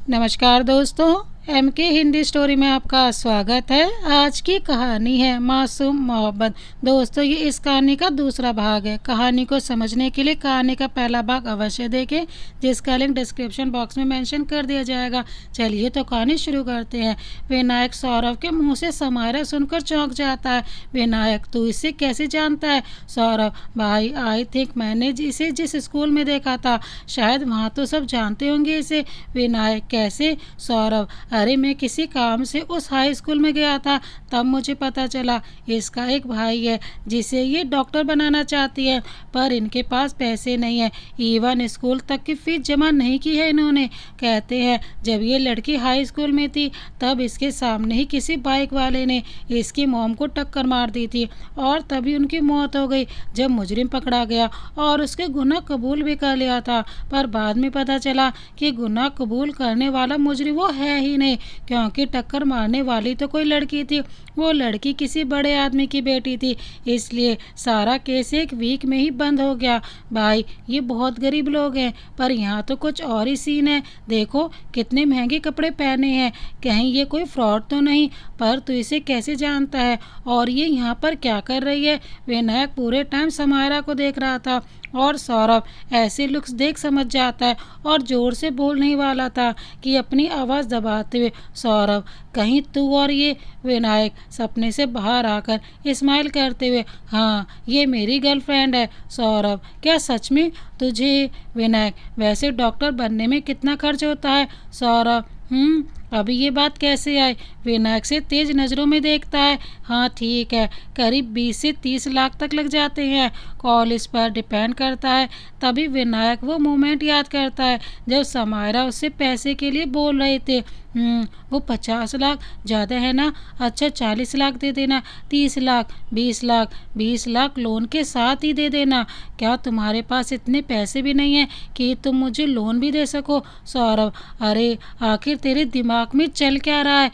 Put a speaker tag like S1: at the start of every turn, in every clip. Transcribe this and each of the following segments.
S1: नमस्कार दोस्तों, MK Hindi story में आपका स्वागत है। आज की कहानी है मासूम मोहब्बत। दोस्तों, ये इस कहानी का दूसरा भाग है। कहानी को समझने के लिए कहानी का पहला भाग अवश्य देखें, जिसका लिंक डिस्क्रिप्शन बॉक्स में मेंशन कर दिया जाएगा। चलिए तो कहानी शुरू करते हैं। विनायक सौरभ के मुंह से समायरा सुनकर चौंक जाता है। विनायक, तू इसे कैसे जानता है? सौरभ, भाई आई थिंक मैंने इसे जिस स्कूल में देखा था, शायद वहाँ तो सब जानते होंगे इसे। विनायक, कैसे? सौरभ, अरे मैं किसी काम से उस हाई स्कूल में गया था, तब मुझे पता चला इसका एक भाई है जिसे ये डॉक्टर बनाना चाहती है, पर इनके पास पैसे नहीं है। इवन स्कूल तक की फीस जमा नहीं की है इन्होंने। कहते हैं जब ये लड़की हाई स्कूल में थी तब इसके सामने ही किसी बाइक वाले ने इसकी मॉम को टक्कर मार दी थी और तभी उनकी मौत हो गई। जब मुजरिम पकड़ा गया और उसके गुनाह कबूल भी कर लिया था, पर बाद में पता चला कि गुनाह कबूल करने वाला मुजरिम वो है ही नहीं, क्योंकि टक्कर मारने वाली तो कोई लड़की थी। वो लड़की किसी बड़े आदमी की बेटी थी, इसलिए सारा केस एक वीक में ही बंद हो गया। भाई, ये बहुत गरीब लोग हैं, पर यहाँ तो कुछ और ही सीन है। देखो कितने महंगे कपड़े पहने हैं, कहीं ये कोई फ्रॉड तो नहीं? पर तू इसे कैसे जानता है और ये यहाँ पर क्या कर रही है? विनायक पूरे टाइम समायरा को देख रहा था और सौरभ ऐसे लुक्स देख समझ जाता है और ज़ोर से बोलने वाला था कि अपनी आवाज़ दबाते हुए, सौरभ कहीं तू और ये? विनायक सपने से बाहर आकर स्माइल करते हुए, हाँ ये मेरी गर्लफ्रेंड है। सौरभ, क्या सच में? तुझे? विनायक, वैसे डॉक्टर बनने में कितना खर्च होता है? सौरभ, अभी ये बात कैसे आई? विनायक से तेज नज़रों में देखता है। हाँ ठीक है, करीब 20 से 30 लाख तक लग जाते हैं, कॉलेज पर डिपेंड करता है। तभी विनायक वो मोमेंट याद करता है जब समायरा उससे पैसे के लिए बोल रहे थे। वो 50 लाख ज़्यादा है ना? अच्छा 40 लाख दे देना, 30 लाख, 20 लाख, 20 लाख लोन के साथ ही दे देना। क्या तुम्हारे पास इतने पैसे भी नहीं हैं कि तुम मुझे लोन भी दे सको? सौरभ, अरे आखिर तेरे दिमाग में चल क्या रहा है?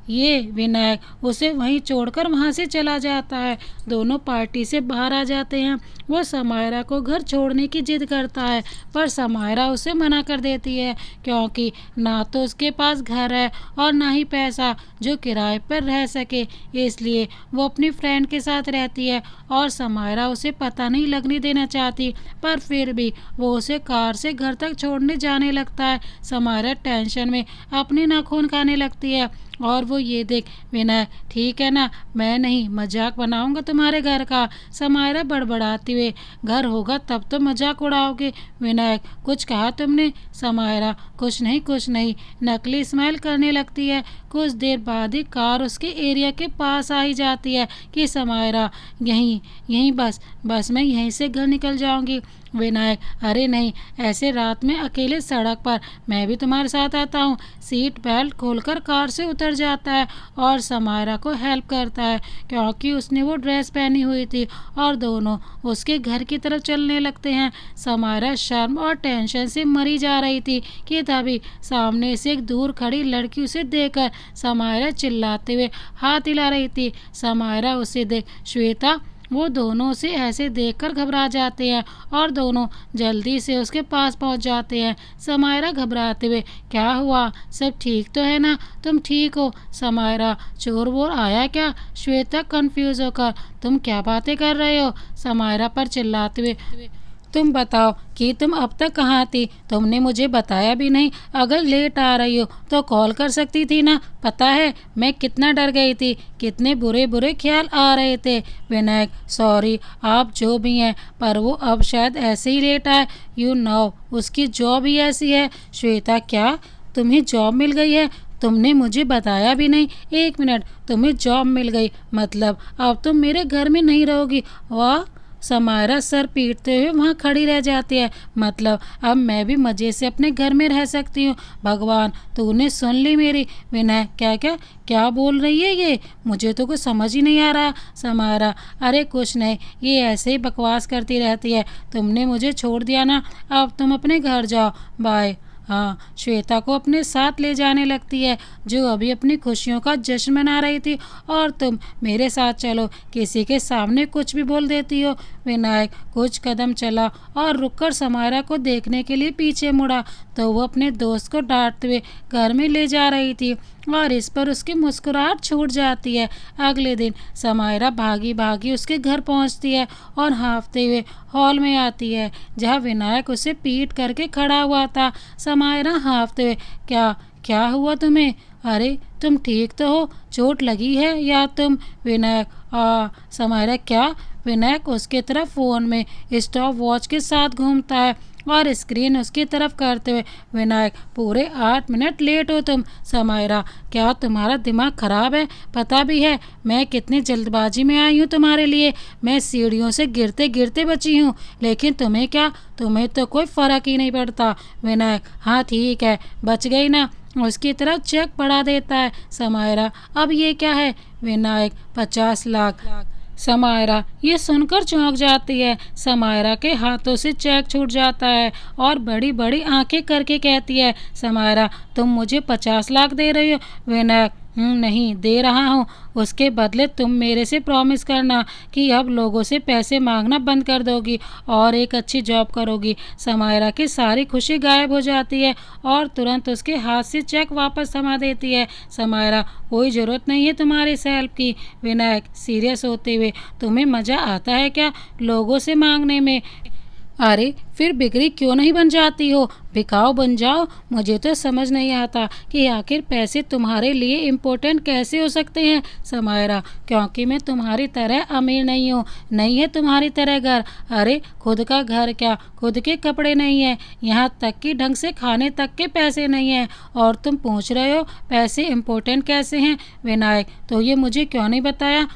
S1: ये विनायक उसे वहीं छोड़कर वहाँ से चला जाता है। दोनों पार्टी से बाहर आ जाते हैं। वो समायरा को घर छोड़ने की जिद करता है, पर समायरा उसे मना कर देती है, क्योंकि ना तो उसके पास घर है और ना ही पैसा जो किराए पर रह सके। इसलिए वो अपनी फ्रेंड के साथ रहती है और समायरा उसे पता नहीं लगने देना चाहती, पर फिर भी वो उसे कार से घर तक छोड़ने जाने लगता है। समायरा टेंशन में अपने नाखून खाने लगती है और वो ये देख, विनय ठीक है ना, मैं नहीं मजाक बनाऊंगा तुम्हारे घर का। समायरा बड़बड़ाते हुए, घर होगा तब तो मजाक उड़ाओगे। विनायक, कुछ कहा तुमने? समायरा, कुछ नहीं, नकली स्माइल करने लगती है। कुछ देर बाद ही कार उसके एरिया के पास आ ही जाती है कि समायरा, यहीं बस मैं यहीं से घर निकल जाऊंगी। विनायक, अरे नहीं, ऐसे रात में अकेले सड़क पर, मैं भी तुम्हारे साथ आता हूँ। सीट बेल्ट खोलकर कार से उतर जाता है और समायरा को हेल्प करता है, क्योंकि उसने वो ड्रेस पहनी हुई थी, और दोनों उसके घर की तरफ चलने लगते हैं। समायरा शर्म और टेंशन से मरी जा रही थी कि तभी सामने से एक दूर खड़ी लड़की उसे देखकर समायरा चिल्लाते हुए हाथ हिला रही थी। समायरा उसे देख, श्वेता, वो दोनों उसे ऐसे देखकर घबरा जाते हैं और दोनों जल्दी से उसके पास पहुंच जाते हैं। समायरा घबराते हुए, क्या हुआ? सब ठीक तो है ना? तुम ठीक हो? समायरा, चोर वोर आया क्या? श्वेता कंफ्यूज होकर, तुम क्या बातें कर रहे हो? समायरा पर चिल्लाते हुए, तुम बताओ कि तुम अब तक कहाँ थी? तुमने मुझे बताया भी नहीं। अगर लेट आ रही हो तो कॉल कर सकती थी ना। पता है मैं कितना डर गई थी, कितने बुरे बुरे ख्याल आ रहे थे। विनायक, सॉरी आप जो भी हैं, पर वो अब शायद ऐसे ही लेट आए। उसकी जॉब ही ऐसी है। श्वेता, क्या तुम्हें जॉब मिल गई है? तुमने मुझे बताया भी नहीं। 1 मिनट, तुम्हें जॉब मिल गई? मतलब अब तुम मेरे घर में नहीं रहोगी? वाह! समायरा सर पीटते हुए वहाँ खड़ी रह जाती है। मतलब अब मैं भी मज़े से अपने घर में रह सकती हूँ। भगवान, तूने सुन ली मेरी? विनय, क्या बोल रही है ये? मुझे तो कुछ समझ ही नहीं आ रहा। समायरा, अरे कुछ नहीं, ये ऐसे ही बकवास करती रहती है। तुमने मुझे छोड़ दिया ना, अब तुम अपने घर जाओ, बाय। हाँ, श्वेता को अपने साथ ले जाने लगती है, जो अभी अपनी खुशियों का जश्न मना रही थी। और तुम मेरे साथ चलो, किसी के सामने कुछ भी बोल देती हो। विनायक कुछ कदम चला और रुककर समायरा को देखने के लिए पीछे मुड़ा, तो वो अपने दोस्त को डांटते हुए घर में ले जा रही थी और इस पर उसकी मुस्कुराहट छूट जाती है। अगले दिन समायरा भागी भागी उसके घर पहुंचती है और हाँफते हुए हॉल में आती है, जहां विनायक उसे पीट करके खड़ा हुआ था। समायरा हाँफते हुए, क्या क्या हुआ तुम्हें? अरे तुम ठीक तो हो? चोट लगी है या तुम? विनायक, समायरा, क्या? विनायक उसके तरफ फ़ोन में स्टॉप वॉच के साथ घूमता है और स्क्रीन उसकी तरफ करते हुए, विनायक, पूरे 8 मिनट लेट हो तुम। समायरा, क्या तुम्हारा दिमाग खराब है? पता भी है मैं कितनी जल्दबाजी में आई हूँ तुम्हारे लिए। मैं सीढ़ियों से गिरते गिरते बची हूँ, लेकिन तुम्हें क्या? तुम्हें तो कोई फ़र्क ही नहीं पड़ता। विनायक, हाँ ठीक है, बच गई ना। उसकी तरफ चेक बढ़ा देता है। समायरा, अब ये क्या है? विनायक, 50 लाख। समायरा ये सुनकर चौंक जाती है। समायरा के हाथों से चेक छूट जाता है और बड़ी बड़ी आंखें करके कहती है, समायरा, तुम मुझे 50 लाख दे रही हो? विनायक, नहीं दे रहा हूँ। उसके बदले तुम मेरे से प्रॉमिस करना कि अब लोगों से पैसे मांगना बंद कर दोगी और एक अच्छी जॉब करोगी। समायरा की सारी खुशी गायब हो जाती है और तुरंत उसके हाथ से चेक वापस थमा देती है। समायरा, कोई ज़रूरत नहीं है तुम्हारी इस हेल्प की। विनायक सीरियस होते हुए, तुम्हें मज़ा आता है क्या लोगों से मांगने में? अरे फिर बिगड़ी क्यों नहीं बन जाती हो? बिकाऊ बन जाओ। मुझे तो समझ नहीं आता कि आखिर पैसे तुम्हारे लिए इम्पोर्टेंट कैसे हो सकते हैं। समायरा, क्योंकि मैं तुम्हारी तरह अमीर नहीं हूँ, नहीं है तुम्हारी तरह घर। अरे खुद का घर क्या, खुद के कपड़े नहीं है, यहाँ तक कि ढंग से खाने तक के पैसे नहीं हैं, और तुम पूछ रहे हो पैसे इम्पोर्टेंट कैसे हैं? विनायक, तो ये मुझे क्यों नहीं बताया?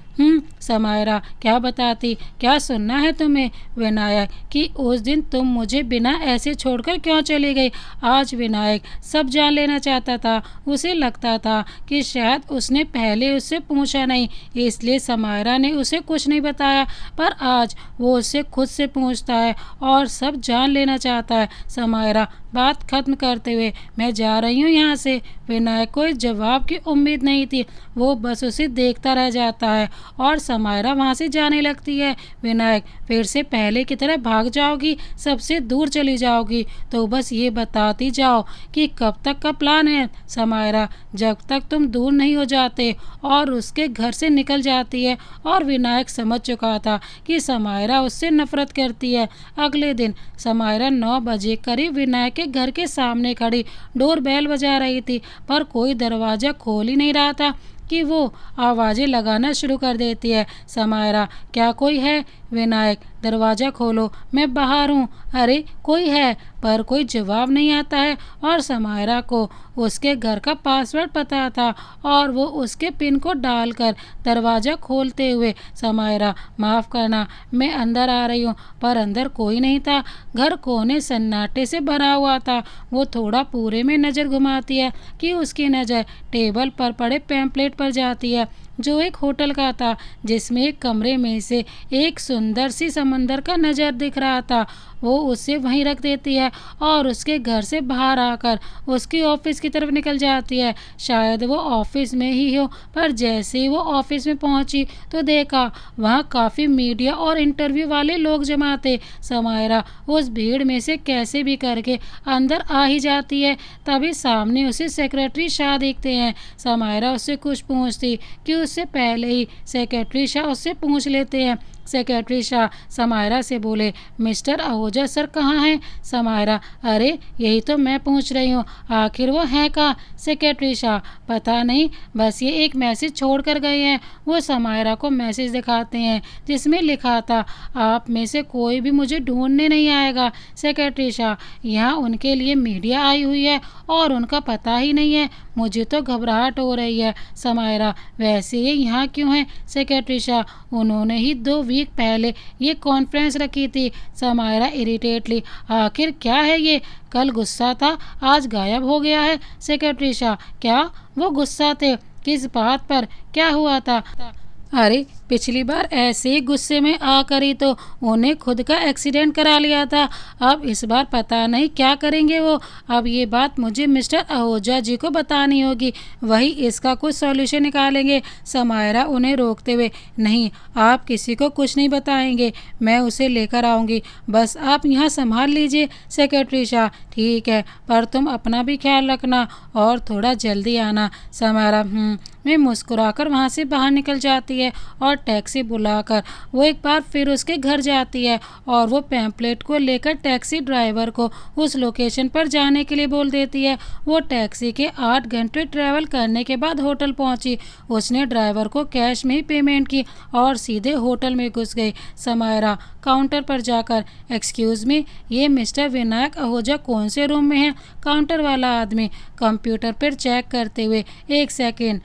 S1: समायरा, क्या बताती, क्या सुनना है तुम्हें? विनायक, कि उस दिन तुम मुझे बिना ऐसे छोड़कर क्यों चली गई? आज विनायक सब जान लेना चाहता था। उसे लगता था कि शायद उसने पहले उससे पूछा नहीं, इसलिए समायरा ने उसे कुछ नहीं बताया, पर आज वो उससे खुद से पूछता है और सब जान लेना चाहता है। समायरा बात खत्म करते हुए, मैं जा रही हूँ यहाँ से। विनायक को इस जवाब की उम्मीद नहीं थी, वो बस उसे देखता रह जाता है और समायरा वहाँ से जाने लगती है। विनायक, फिर से पहले की तरह भाग जाओगी, सबसे दूर चली जाओगी? तो बस ये बताती जाओ कि कब तक का प्लान है? समायरा, जब तक तुम दूर नहीं हो जाते। और उसके घर से निकल जाती है और विनायक समझ चुका था कि समायरा उससे नफरत करती है। अगले दिन समायरा 9 बजे करीब विनायक के घर के सामने खड़ी डोर बेल बजा रही थी, पर कोई दरवाज़ा खोल ही नहीं रहा था कि वो आवाज़ें लगाना शुरू कर देती है। समायरा, क्या कोई है? विनायक, दरवाज़ा खोलो, मैं बाहर हूँ। अरे कोई है, पर कोई जवाब नहीं आता है और समायरा को उसके घर का पासवर्ड पता था और वो उसके पिन को डालकर दरवाज़ा खोलते हुए, समायरा माफ़ करना, मैं अंदर आ रही हूँ। पर अंदर कोई नहीं था। घर कोने सन्नाटे से भरा हुआ था। वो थोड़ा पूरे में नज़र घुमाती है कि उसकी नज़र टेबल पर पड़े पैम्पलेट पर जाती है, जो एक होटल का था, जिसमें एक कमरे में से एक सुंदर सी समंदर का नज़र दिख रहा था। वो उसे वहीं रख देती है और उसके घर से बाहर आकर उसकी ऑफिस की तरफ निकल जाती है। शायद वो ऑफिस में ही हो, पर जैसे ही वो ऑफिस में पहुंची तो देखा वहाँ काफ़ी मीडिया और इंटरव्यू वाले लोग जमा थे। समायरा उस भीड़ में से कैसे भी करके अंदर आ ही जाती है। तभी सामने उसे सेक्रेटरी शाह दिखते हैं। समायरा उससे कुछ पूछती कि उससे पहले ही सेक्रेटरी शाह उससे पूछ लेते हैं। सेक्रेटरी शाह समायरा से बोले, मिस्टर आहूजा सर कहाँ हैं? समायरा, अरे यही तो मैं पूछ रही हूँ, आखिर वो हैं कहाँ? सेक्रेटरी शाह, पता नहीं, बस ये एक मैसेज छोड़ कर गए हैं। वो समायरा को मैसेज दिखाते हैं जिसमें लिखा था, आप में से कोई भी मुझे ढूंढने नहीं आएगा। सेक्रेटरी शाह, यहाँ उनके लिए मीडिया आई हुई है और उनका पता ही नहीं है। मुझे तो घबराहट हो रही है। समायरा, वैसे ये यहाँ क्यों है? सेक्रेटरी शाह, उन्होंने ही 2 वीक पहले ये कॉन्फ्रेंस रखी थी। समायरा इरिटेटली, आखिर क्या है ये? कल गुस्सा था, आज गायब हो गया है। सेक्रेटरी शाह, क्या वो गुस्सा थे? किस बात पर? क्या हुआ था? अरे पिछली बार ऐसे ही गुस्से में आकर ही तो उन्हें खुद का एक्सीडेंट करा लिया था। अब इस बार पता नहीं क्या करेंगे वो। अब ये बात मुझे मिस्टर आहूजा जी को बतानी होगी, वही इसका कुछ सॉल्यूशन निकालेंगे। समायरा उन्हें रोकते हुए, नहीं आप किसी को कुछ नहीं बताएंगे, मैं उसे लेकर आऊँगी, बस आप यहाँ संभाल लीजिए सेक्रेटरी शाह। ठीक है, पर तुम अपना भी ख्याल रखना और थोड़ा जल्दी आना। समायरा में मुस्कुराकर वहाँ से बाहर निकल जाती है और टैक्सी बुलाकर वो एक बार फिर उसके घर जाती है और वो पैम्पलेट को लेकर टैक्सी ड्राइवर को उस लोकेशन पर जाने के लिए बोल देती है। वो टैक्सी के 8 घंटे ट्रैवल करने के बाद होटल पहुंची। उसने ड्राइवर को कैश में ही पेमेंट की और सीधे होटल में घुस गई। समायरा काउंटर पर जाकर, एक्सक्यूज़ मी, ये मिस्टर विनायक आहूजा कौन से रूम में है? काउंटर वाला आदमी कंप्यूटर पर चेक करते हुए, एक सेकेंड,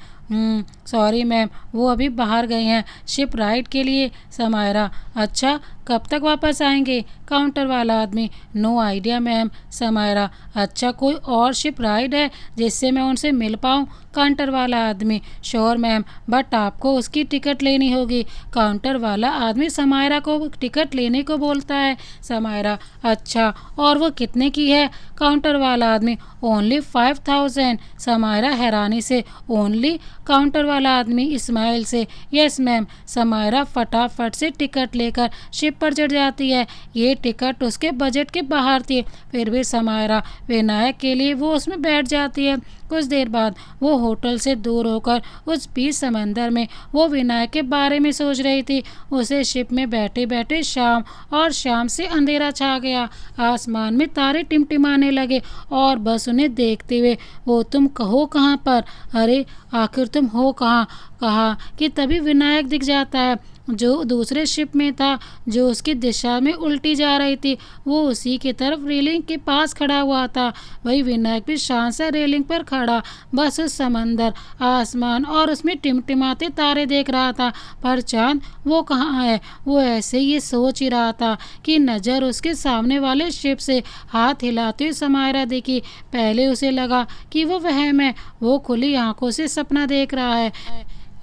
S1: सॉरी मैम, वो अभी बाहर गए हैं शिप राइड के लिए। समायरा, अच्छा कब तक वापस आएंगे? काउंटर वाला आदमी, नो आइडिया मैम। समायरा, अच्छा कोई और शिप राइड है जिससे मैं उनसे मिल पाऊँ? काउंटर वाला आदमी, श्योर मैम, बट आपको उसकी टिकट लेनी होगी। काउंटर वाला आदमी समायरा को टिकट लेने को बोलता है। समायरा, अच्छा और वो कितने की है? काउंटर वाला आदमी, ओनली 5000। समायरा हैरानी से, ओनली? काउंटर वाला आदमी इस्माइल से, यस मैम। समायरा फटाफट से टिकट लेकर शिप पर चढ़ जाती है। ये टिकट उसके बजट के बाहर थी, फिर भी समायरा विनायक के लिए वो उसमें बैठ जाती है। कुछ देर बाद वो होटल से दूर होकर उस बीच समंदर में वो विनायक के बारे में सोच रही थी। उसे शिप में बैठे बैठे शाम और शाम से अंधेरा छा गया। आसमान में तारे टिमटिमाने लगे और बस उन्हें देखते हुए वो, तुम कहो कहाँ पर? अरे आखिर तुम हो कहाँ? कहा कि तभी विनायक दिख जाता है जो दूसरे शिप में था, जो उसकी दिशा में उल्टी जा रही थी। वो उसी की तरफ रेलिंग के पास खड़ा हुआ था। वही विनायक भी शान से रेलिंग पर खड़ा बस उस समंदर, आसमान और उसमें टिमटिमाते तारे देख रहा था। पर चांद वो कहाँ है? वो ऐसे ये सोच ही रहा था कि नज़र उसके सामने वाले शिप से हाथ हिलाते हुए समायरा देखी। पहले उसे लगा कि वो वहम है, वो खुली आंखों से सपना देख रहा है,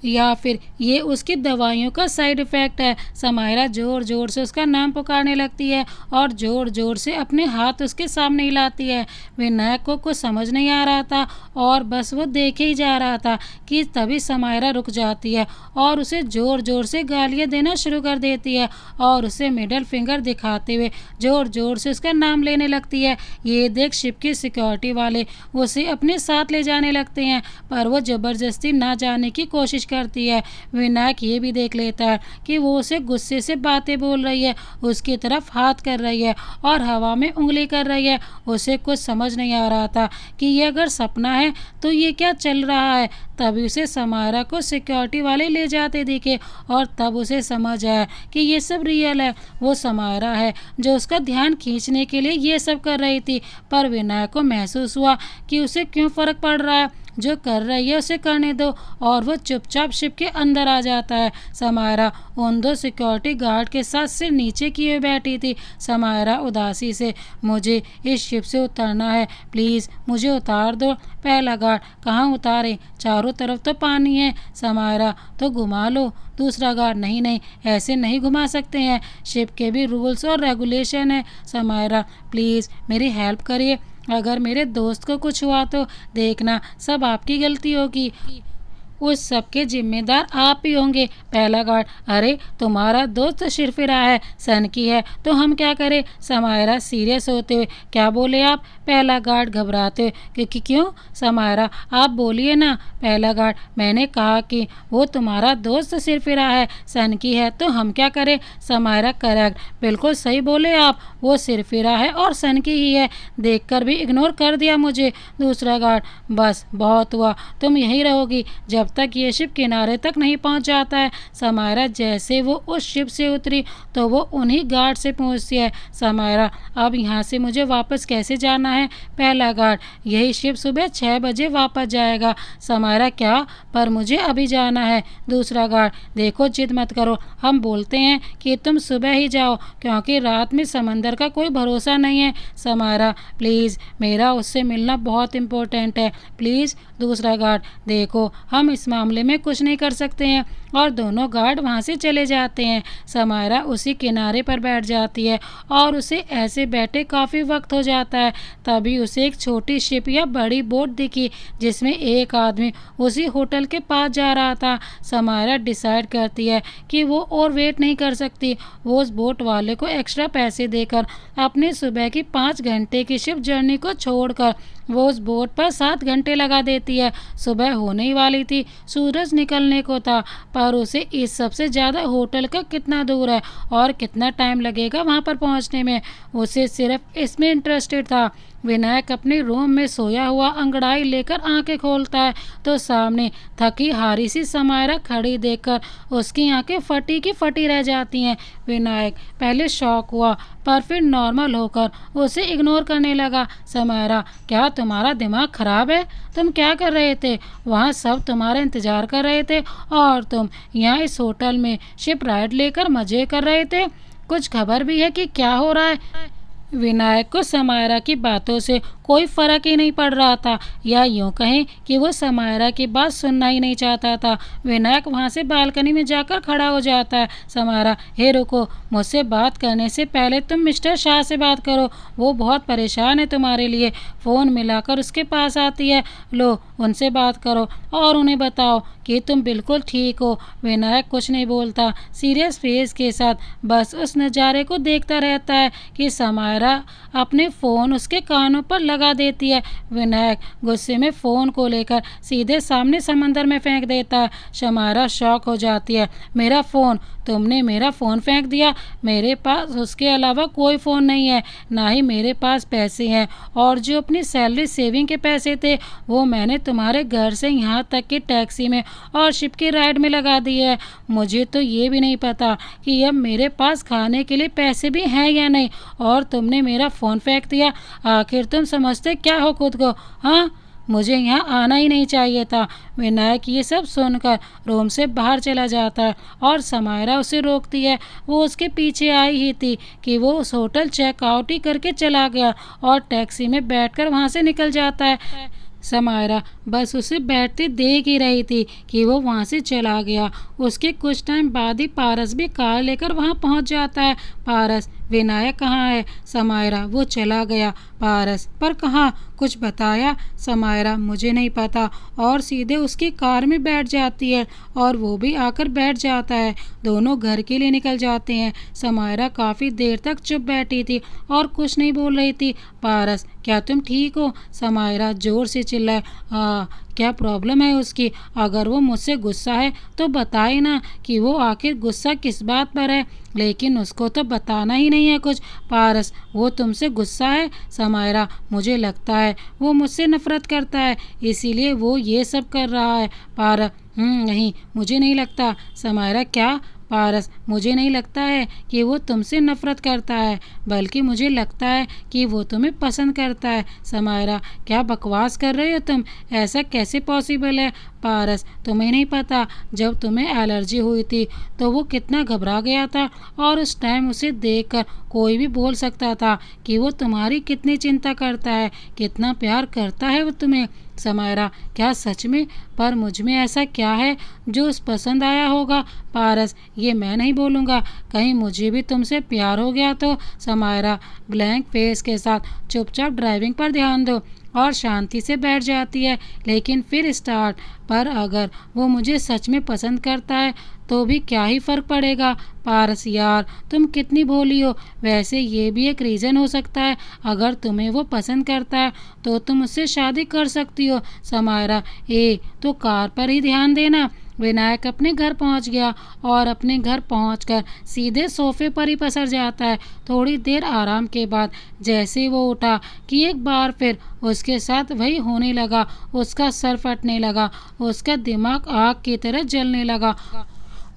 S1: या फिर ये उसकी दवाइयों का साइड इफ़ेक्ट है। समायरा ज़ोर ज़ोर से उसका नाम पुकारने लगती है और ज़ोर ज़ोर से अपने हाथ उसके सामने हिलाती है। विनायक को कुछ समझ नहीं आ रहा था और बस वो देखे ही जा रहा था कि तभी समायरा रुक जाती है और उसे ज़ोर ज़ोर से गालियाँ देना शुरू कर देती है और उसे मिडल फिंगर दिखाते हुए ज़ोर ज़ोर से उसका नाम लेने लगती है। ये देख शिप की सिक्योरिटी वाले उसे अपने साथ ले जाने लगते हैं, पर वो ज़बरदस्ती ना जाने की कोशिश करती है। विनायक ये भी देख लेता है कि वो उसे गुस्से से बातें बोल रही है, उसकी तरफ हाथ कर रही है और हवा में उंगली कर रही है। उसे कुछ समझ नहीं आ रहा था कि ये अगर सपना है तो ये क्या चल रहा है। तभी उसे समायरा को सिक्योरिटी वाले ले जाते दिखे और तब उसे समझ आया कि ये सब रियल है। वो समायरा है जो उसका ध्यान खींचने के लिए ये सब कर रही थी। पर विनायक को महसूस हुआ कि उसे क्यों फ़र्क पड़ रहा है, जो कर रही है उसे करने दो, और वो चुपचाप शिप के अंदर आ जाता है। समायरा उन 2 सिक्योरिटी गार्ड के साथ सिर नीचे किए बैठी थी। समायरा उदासी से, मुझे इस शिप से उतरना है, प्लीज़ मुझे उतार दो। पहला गार्ड, कहाँ उतारे? चारों तरफ तो पानी है। समायरा, तो घुमा लो। दूसरा गार्ड, नहीं नहीं, ऐसे नहीं घुमा सकते हैं, शिप के भी रूल्स और रेगुलेशन है। समायरा, प्लीज़ मेरी हेल्प करिए, अगर मेरे दोस्त को कुछ हुआ तो देखना सब आपकी गलती होगी, उस सब के जिम्मेदार आप ही होंगे। पहला गार्ड, अरे तुम्हारा दोस्त सिरफिरा है, सन की है, तो हम क्या करें? समायरा सीरियस होते हुए, क्या बोले आप? पहला गार्ड घबराते हुए, क्योंकि क्यों? समायरा, आप बोलिए ना। पहला गार्ड, मैंने कहा कि वो तुम्हारा दोस्त सिरफिरा है, सन की है, तो हम क्या करें? समायरा, करेक्ट, बिल्कुल सही बोले आप, वो सिरफिरा है और सन की ही है, देखकर भी इग्नोर कर दिया मुझे। दूसरा गार्ड, बस बहुत हुआ, तुम यहीं रहोगी जब तक ये शिप किनारे तक नहीं पहुंच जाता है। समायरा जैसे वो उस शिप से उतरी तो वो उन्हीं गार्ड से पूछती है, समायरा अब यहाँ से मुझे वापस कैसे जाना है? पहला गार्ड, यही शिप सुबह 6 बजे वापस जाएगा। समायरा, क्या? पर मुझे अभी जाना है। दूसरा गार्ड, देखो जिद मत करो, हम बोलते हैं कि तुम सुबह ही जाओ क्योंकि रात में समंदर का कोई भरोसा नहीं है। समायरा, प्लीज़ मेरा उससे मिलना बहुत इम्पोर्टेंट है, प्लीज़। दूसरा गार्ड, देखो हम इस मामले में कुछ नहीं कर सकते हैं, और दोनों गार्ड वहाँ से चले जाते हैं। समायरा उसी किनारे पर बैठ जाती है और उसे ऐसे बैठे काफ़ी वक्त हो जाता है। तभी उसे एक छोटी शिप या बड़ी बोट दिखी जिसमें एक आदमी उसी होटल के पास जा रहा था। समायरा डिसाइड करती है कि वो और वेट नहीं कर सकती। वो उस बोट वाले को एक्स्ट्रा पैसे देकर अपने सुबह की 5 घंटे की शिप जर्नी को छोड़कर वो उस बोट पर 7 घंटे लगा देती है। सुबह होने ही वाली थी, सूरज निकलने को था, पर उसे इस सबसे ज़्यादा होटल का कितना दूर है और कितना टाइम लगेगा वहाँ पर पहुँचने में, उसे सिर्फ इसमें इंटरेस्टेड था। विनायक अपने रूम में सोया हुआ अंगड़ाई लेकर आंखें खोलता है तो सामने थकी हारी सी समायरा खड़ी देखकर उसकी आंखें फटी की फटी रह जाती हैं। विनायक पहले शॉक हुआ पर फिर नॉर्मल होकर उसे इग्नोर करने लगा। समायरा, क्या तुम्हारा दिमाग खराब है? तुम क्या कर रहे थे? वहाँ सब तुम्हारा इंतजार कर रहे थे और तुम यहाँ इस होटल में शिप राइड लेकर मजे कर रहे थे। कुछ खबर भी है कि क्या हो रहा है? विनायक को समायरा की बातों से कोई फर्क ही नहीं पड़ रहा था, या यूं कहें कि वो समायरा की बात सुनना ही नहीं चाहता था। विनायक वहां से बालकनी में जाकर खड़ा हो जाता है। समायरा, हे रुको, मुझसे बात करने से पहले तुम मिस्टर शाह से बात करो, वो बहुत परेशान है तुम्हारे लिए। फ़ोन मिलाकर उसके पास आती है। लो, उनसे बात करो और उन्हें बताओ कि तुम बिल्कुल ठीक हो। विनायक कुछ नहीं बोलता, सीरियस फेस के साथ बस उस नज़ारे को देखता रहता है कि समायरा अपने फ़ोन उसके कानों पर लगा देती है। विनायक गुस्से में फ़ोन को लेकर सीधे सामने समंदर में फेंक देता है। समायरा शॉक हो जाती है। मेरा फ़ोन? तुमने मेरा फ़ोन फेंक दिया? मेरे पास उसके अलावा कोई फ़ोन नहीं है, ना ही मेरे पास पैसे हैं, और जो अपनी सैलरी सेविंग के पैसे थे वो मैंने तुम्हारे घर से यहाँ तक की टैक्सी में और शिप की राइड में लगा दिए है। मुझे तो ये भी नहीं पता कि अब मेरे पास खाने के लिए पैसे भी हैं या नहीं, और तुमने मेरा फ़ोन फेंक दिया। आखिर तुम समझते क्या हो खुद को? हाँ, मुझे यहाँ आना ही नहीं चाहिए था। विनायक ये सब सुनकर रूम से बाहर चला जाता है और समायरा उसे रोकती है। वो उसके पीछे आई ही थी कि वो उस होटल चेकआउट ही करके चला गया और टैक्सी में बैठकर वहाँ से निकल जाता है। समायरा बस उसे बैठते देख ही रही थी कि वो वहाँ से चला गया। उसके कुछ टाइम बाद ही पारस भी कार लेकर वहाँ पहुँच जाता है। पारस, विनायक कहाँ है? समायरा, वो चला गया। पारस, पर कहाँ? कुछ बताया? समायरा, मुझे नहीं पता, और सीधे उसकी कार में बैठ जाती है और वो भी आकर बैठ जाता है। दोनों घर के लिए निकल जाते हैं। समायरा काफ़ी देर तक चुप बैठी थी और कुछ नहीं बोल रही थी। पारस, क्या तुम ठीक हो? समायरा जोर से चिल्लाए। हाँ, क्या प्रॉब्लम है उसकी? अगर वो मुझसे गुस्सा है तो बताए ना कि वो आखिर गुस्सा किस बात पर है, लेकिन उसको तो बताना ही नहीं है कुछ। पारस, वो तुमसे गुस्सा है? समायरा, मुझे लगता है वो मुझसे नफरत करता है, इसीलिए वो ये सब कर रहा है। पारस, नहीं, मुझे नहीं लगता। समायरा, क्या? पारस, मुझे नहीं लगता है कि वो तुमसे नफरत करता है, बल्कि मुझे लगता है कि वो तुम्हें पसंद करता है। समायरा, क्या बकवास कर रहे हो तुम? ऐसा कैसे पॉसिबल है? पारस, तुम्हें नहीं पता, जब तुम्हें एलर्जी हुई थी तो वो कितना घबरा गया था, और उस टाइम उसे देखकर कोई भी बोल सकता था कि वो तुम्हारी कितनी चिंता करता है, कितना प्यार करता है वो तुम्हें। समायरा, क्या सच में? पर मुझ में ऐसा क्या है जो उस पसंद आया होगा? पारस, ये मैं नहीं बोलूँगा, कहीं मुझे भी तुमसे प्यार हो गया तो। समायरा ब्लैंक फेस के साथ चुपचाप ड्राइविंग पर ध्यान दो और शांति से बैठ जाती है, लेकिन फिर स्टार्ट। पर अगर वो मुझे सच में पसंद करता है तो भी क्या ही फ़र्क पड़ेगा? पारस, यार तुम कितनी भोली हो। वैसे ये भी एक रीज़न हो सकता है, अगर तुम्हें वो पसंद करता है तो तुम उससे शादी कर सकती हो। समायरा, तो कार पर ही ध्यान देना। विनायक अपने घर पहुंच गया और अपने घर पहुंचकर सीधे सोफे पर ही पसर जाता है। थोड़ी देर आराम के बाद जैसे वो उठा कि एक बार फिर उसके साथ वही होने लगा। उसका सर फटने लगा, उसका दिमाग आग की तरह जलने लगा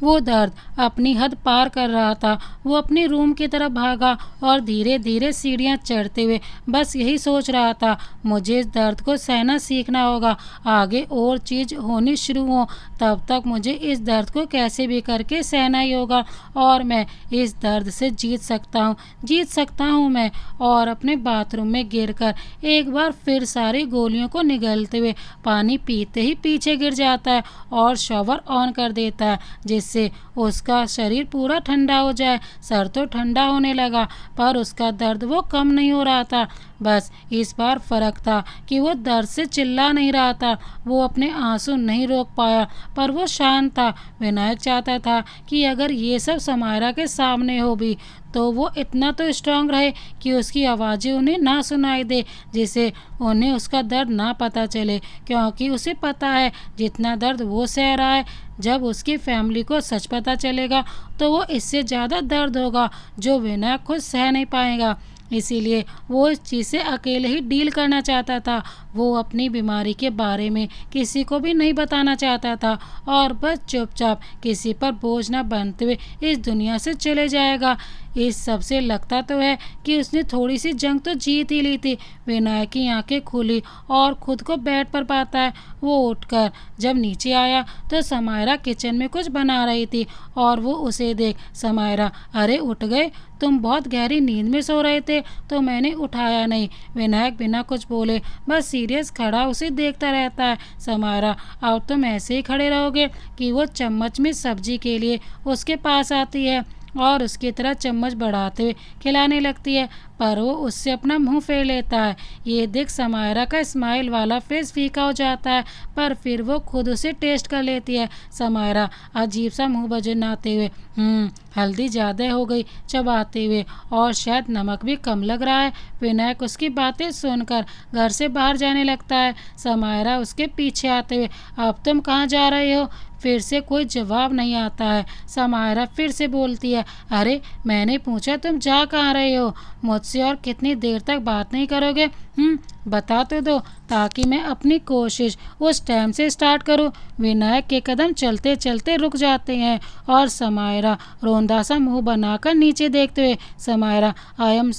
S1: वो दर्द अपनी हद पार कर रहा था। वो अपने रूम की तरफ भागा और धीरे धीरे सीढ़ियाँ चढ़ते हुए बस यही सोच रहा था, मुझे इस दर्द को सहना सीखना होगा। आगे और चीज़ होनी शुरू हो तब तक मुझे इस दर्द को कैसे भी करके सहना ही होगा और मैं इस दर्द से जीत सकता हूँ मैं। और अपने बाथरूम में गिरकर एक बार फिर सारी गोलियों को निगलते हुए पानी पीते ही पीछे गिर जाता है और शॉवर ऑन कर देता है, जिससे उसका शरीर पूरा ठंडा हो जाए। सर तो ठंडा होने लगा पर उसका दर्द वो कम नहीं हो रहा था। बस इस बार फर्क था कि वो दर्द से चिल्ला नहीं रहा था, वो अपने आंसू नहीं रोक पाया पर वो शांत था। विनायक चाहता था कि अगर ये सब समायरा के सामने हो भी तो वो इतना तो स्ट्रांग रहे कि उसकी आवाज़ें उन्हें ना सुनाई दे, जिससे उन्हें उसका दर्द ना पता चले, क्योंकि उसे पता है जितना दर्द वो सह रहा है, जब उसकी फैमिली को सच पता चलेगा तो वो इससे ज़्यादा दर्द होगा जो विनायक खुद सह नहीं पाएगा। इसीलिए वो इस चीज़ से अकेले ही डील करना चाहता था। वो अपनी बीमारी के बारे में किसी को भी नहीं बताना चाहता था और बस चुपचाप किसी पर बोझ न बनते हुए इस दुनिया से चले जाएगा। इस सब से लगता तो है कि उसने थोड़ी सी जंग तो जीत ही ली थी। विनायक की आंखें खुली और खुद को बेड पर पाता है। वो उठकर जब नीचे आया तो समायरा किचन में कुछ बना रही थी और वो उसे देख, समायरा, अरे उठ गए, तुम बहुत गहरी नींद में सो रहे थे तो मैंने उठाया नहीं। विनायक बिना कुछ बोले बस सीरियस खड़ा उसे देखता रहता है। समायरा, अब तुम ऐसे ही खड़े रहोगे कि वो चम्मच में सब्जी के लिए उसके पास आती है और उसकी तरह चम्मच बढ़ाते हुए खिलाने लगती है, पर वो उससे अपना मुंह फेर लेता है। ये देख समायरा का स्माइल वाला फेस फीका हो जाता है, पर फिर वो खुद उसे टेस्ट कर लेती है। समायरा अजीब सा मुंह बजनाते हुए, हल्दी ज़्यादा हो गई, चबाते हुए, और शायद नमक भी कम लग रहा है। विनायक उसकी बातें सुनकर घर से बाहर जाने लगता है। समायरा उसके पीछे आते हुए, अब तुम कहाँ जा रहे हो? फिर से कोई जवाब नहीं आता है। समायरा फिर से बोलती है, अरे मैंने पूछा तुम जा कहाँ रहे हो? मुझसे और कितनी देर तक बात नहीं करोगे? बता तो दो ताकि मैं अपनी कोशिश उस टाइम से स्टार्ट करूं। विनायक के कदम चलते चलते रुक जाते हैं और समायरा रोंदा सा मुंह बनाकर नीचे देखते हुए, समायरा, आई एम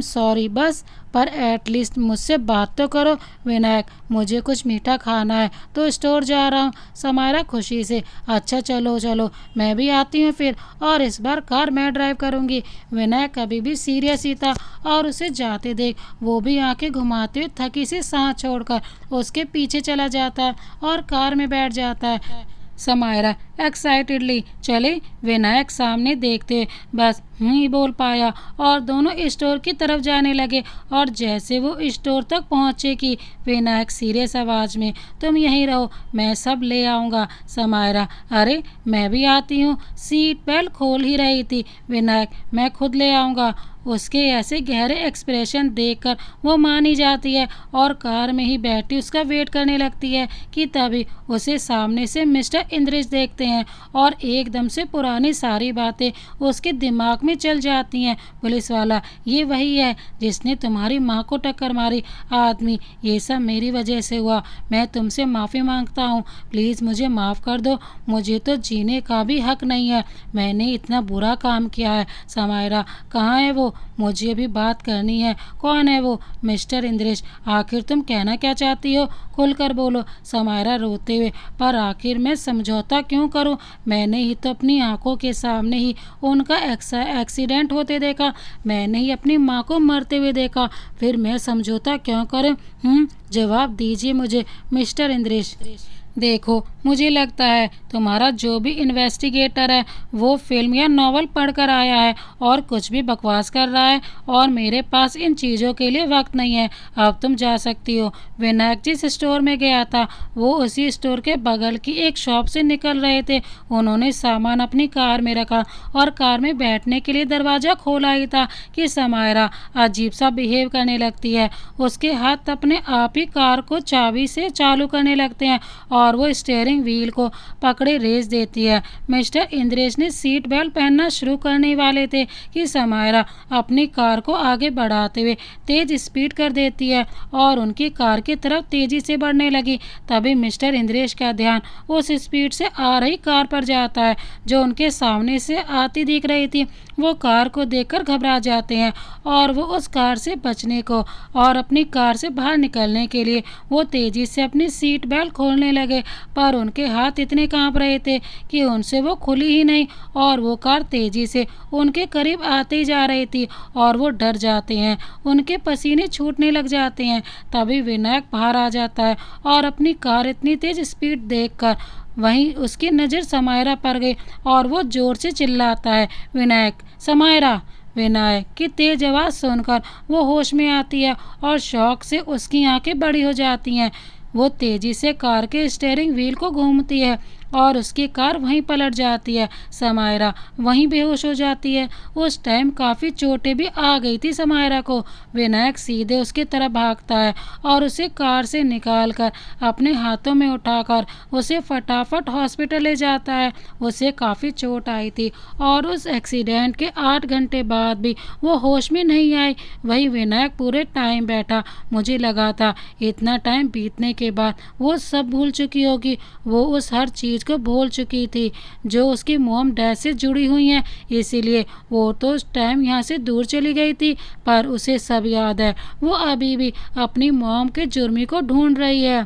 S1: सॉरी बस, पर एटलीस्ट मुझसे बात तो करो। विनायक, मुझे कुछ मीठा खाना है तो स्टोर जा रहा हूँ। समायरा खुशी से, अच्छा चलो चलो, मैं भी आती हूँ फिर, और इस बार कार मैं ड्राइव करूँगी। विनायक अभी भी सीरियस ही था और उसे जाते देख वो भी आंखें घुमाते हुए थकी सी सांस छोड़कर उसके पीछे चला जाता है और कार में बैठ जाता है। समायरा एक्साइटेडली चले। विनायक सामने देखते बस ही बोल पाया और दोनों स्टोर की तरफ जाने लगे। और जैसे वो स्टोर तक पहुँचे कि विनायक सीरियस आवाज़ में, तुम यहीं रहो, मैं सब ले आऊँगा। समायरा, अरे मैं भी आती हूँ। सीट बेल्ट खोल ही रही थी। विनायक, मैं खुद ले आऊँगा। उसके ऐसे गहरे एक्सप्रेशन देखकर वो मान ही जाती है और कार में ही बैठी उसका वेट करने लगती है कि तभी उसे सामने से मिस्टर इंद्रेश देखते हैं और एकदम से पुरानी सारी बातें उसके दिमाग में चल जाती हैं। पुलिस वाला, ये वही है जिसने तुम्हारी माँ को टक्कर मारी। आदमी, ये सब मेरी वजह से हुआ, मैं तुमसे माफ़ी मांगता हूँ, प्लीज़ मुझे माफ़ कर दो, मुझे तो जीने का भी हक नहीं है, मैंने इतना बुरा काम किया है। समायरा, कहाँ है वो? मुझे भी बात करनी है। कौन है वो? मिस्टर इंद्रेश, आखिर तुम कहना क्या चाहती हो? खुलकर बोलो। समायरा रोते हुए, पर आखिर मैं समझौता क्यों करूं? मैंने ही तो अपनी आंखों के सामने ही उनका एक्सीडेंट होते देखा, मैंने ही अपनी माँ को मरते हुए देखा, फिर मैं समझौता क्यों करूं? जवाब दीजिए मुझे मिस्टर इंद्रेश। देखो, मुझे लगता है तुम्हारा जो भी इन्वेस्टिगेटर है वो फिल्म या नॉवल पढ़कर आया है और कुछ भी बकवास कर रहा है, और मेरे पास इन चीज़ों के लिए वक्त नहीं है। अब तुम जा सकती हो। विनायक जिस स्टोर में गया था वो उसी स्टोर के बगल की एक शॉप से निकल रहे थे। उन्होंने सामान अपनी कार में रखा और कार में बैठने के लिए दरवाज़ा खोला ही था कि समायरा अजीब सा बिहेव करने लगती है। उसके हाथ अपने आप ही कार को चाबी से चालू करने लगते हैं और वो स्टीयरिंग व्हील को पकड़े रेस देती है। मिस्टर इंद्रेश ने सीट बेल्ट पहनना शुरू करने वाले थे कि समायरा अपनी कार को आगे बढ़ाते हुए तेज स्पीड कर देती है और उनकी कार की तरफ तेजी से बढ़ने लगी। तभी मिस्टर इंद्रेश का ध्यान उस स्पीड से आ रही कार पर जाता है जो उनके सामने से आती दिख रही थी। वो कार को देखकर घबरा जाते हैं और वो उस कार से बचने को और अपनी कार से बाहर निकलने के लिए वो तेजी से अपनी सीट बेल्ट खोलने लगे, पर उनके हाथ इतने कांप रहे थे कि उनसे वो खुली ही नहीं और वो कार तेजी से उनके करीब आती जा रही थी और वो डर जाते हैं, उनके पसीने छूटने लग जाते हैं। तभी विनायक बाहर आ जाता है और अपनी कार इतनी तेज स्पीड देखकर वहीं उसकी नज़र समायरा पर गई और वो जोर से चिल्लाता है, विनायक, समायरा। विनायक की तेज आवाज़ सुनकर वो होश में आती है और शौक से उसकी आंखें बड़ी हो जाती हैं। वो तेजी से कार के स्टीयरिंग व्हील को घूमती है और उसकी कार वहीं पलट जाती है। समायरा वहीं बेहोश हो जाती है। उस टाइम काफ़ी चोटें भी आ गई थी समायरा को। विनायक सीधे उसकी तरफ भागता है और उसे कार से निकालकर अपने हाथों में उठाकर उसे फटाफट हॉस्पिटल ले जाता है। उसे काफ़ी चोट आई थी और उस एक्सीडेंट के 8 घंटे बाद भी वो होश में नहीं आई। वही विनायक पूरे टाइम बैठा। मुझे लगा था इतना टाइम बीतने के बाद वो सब भूल चुकी होगी। वो उस हर चीज़ को भूल चुकी थी जो उसकी मॉम डैड से जुड़ी हुई हैं, इसीलिए वो तो उस टाइम यहाँ से दूर चली गई थी, पर उसे सब याद है। वो अभी भी अपनी मॉम के जुर्मी को ढूंढ रही है।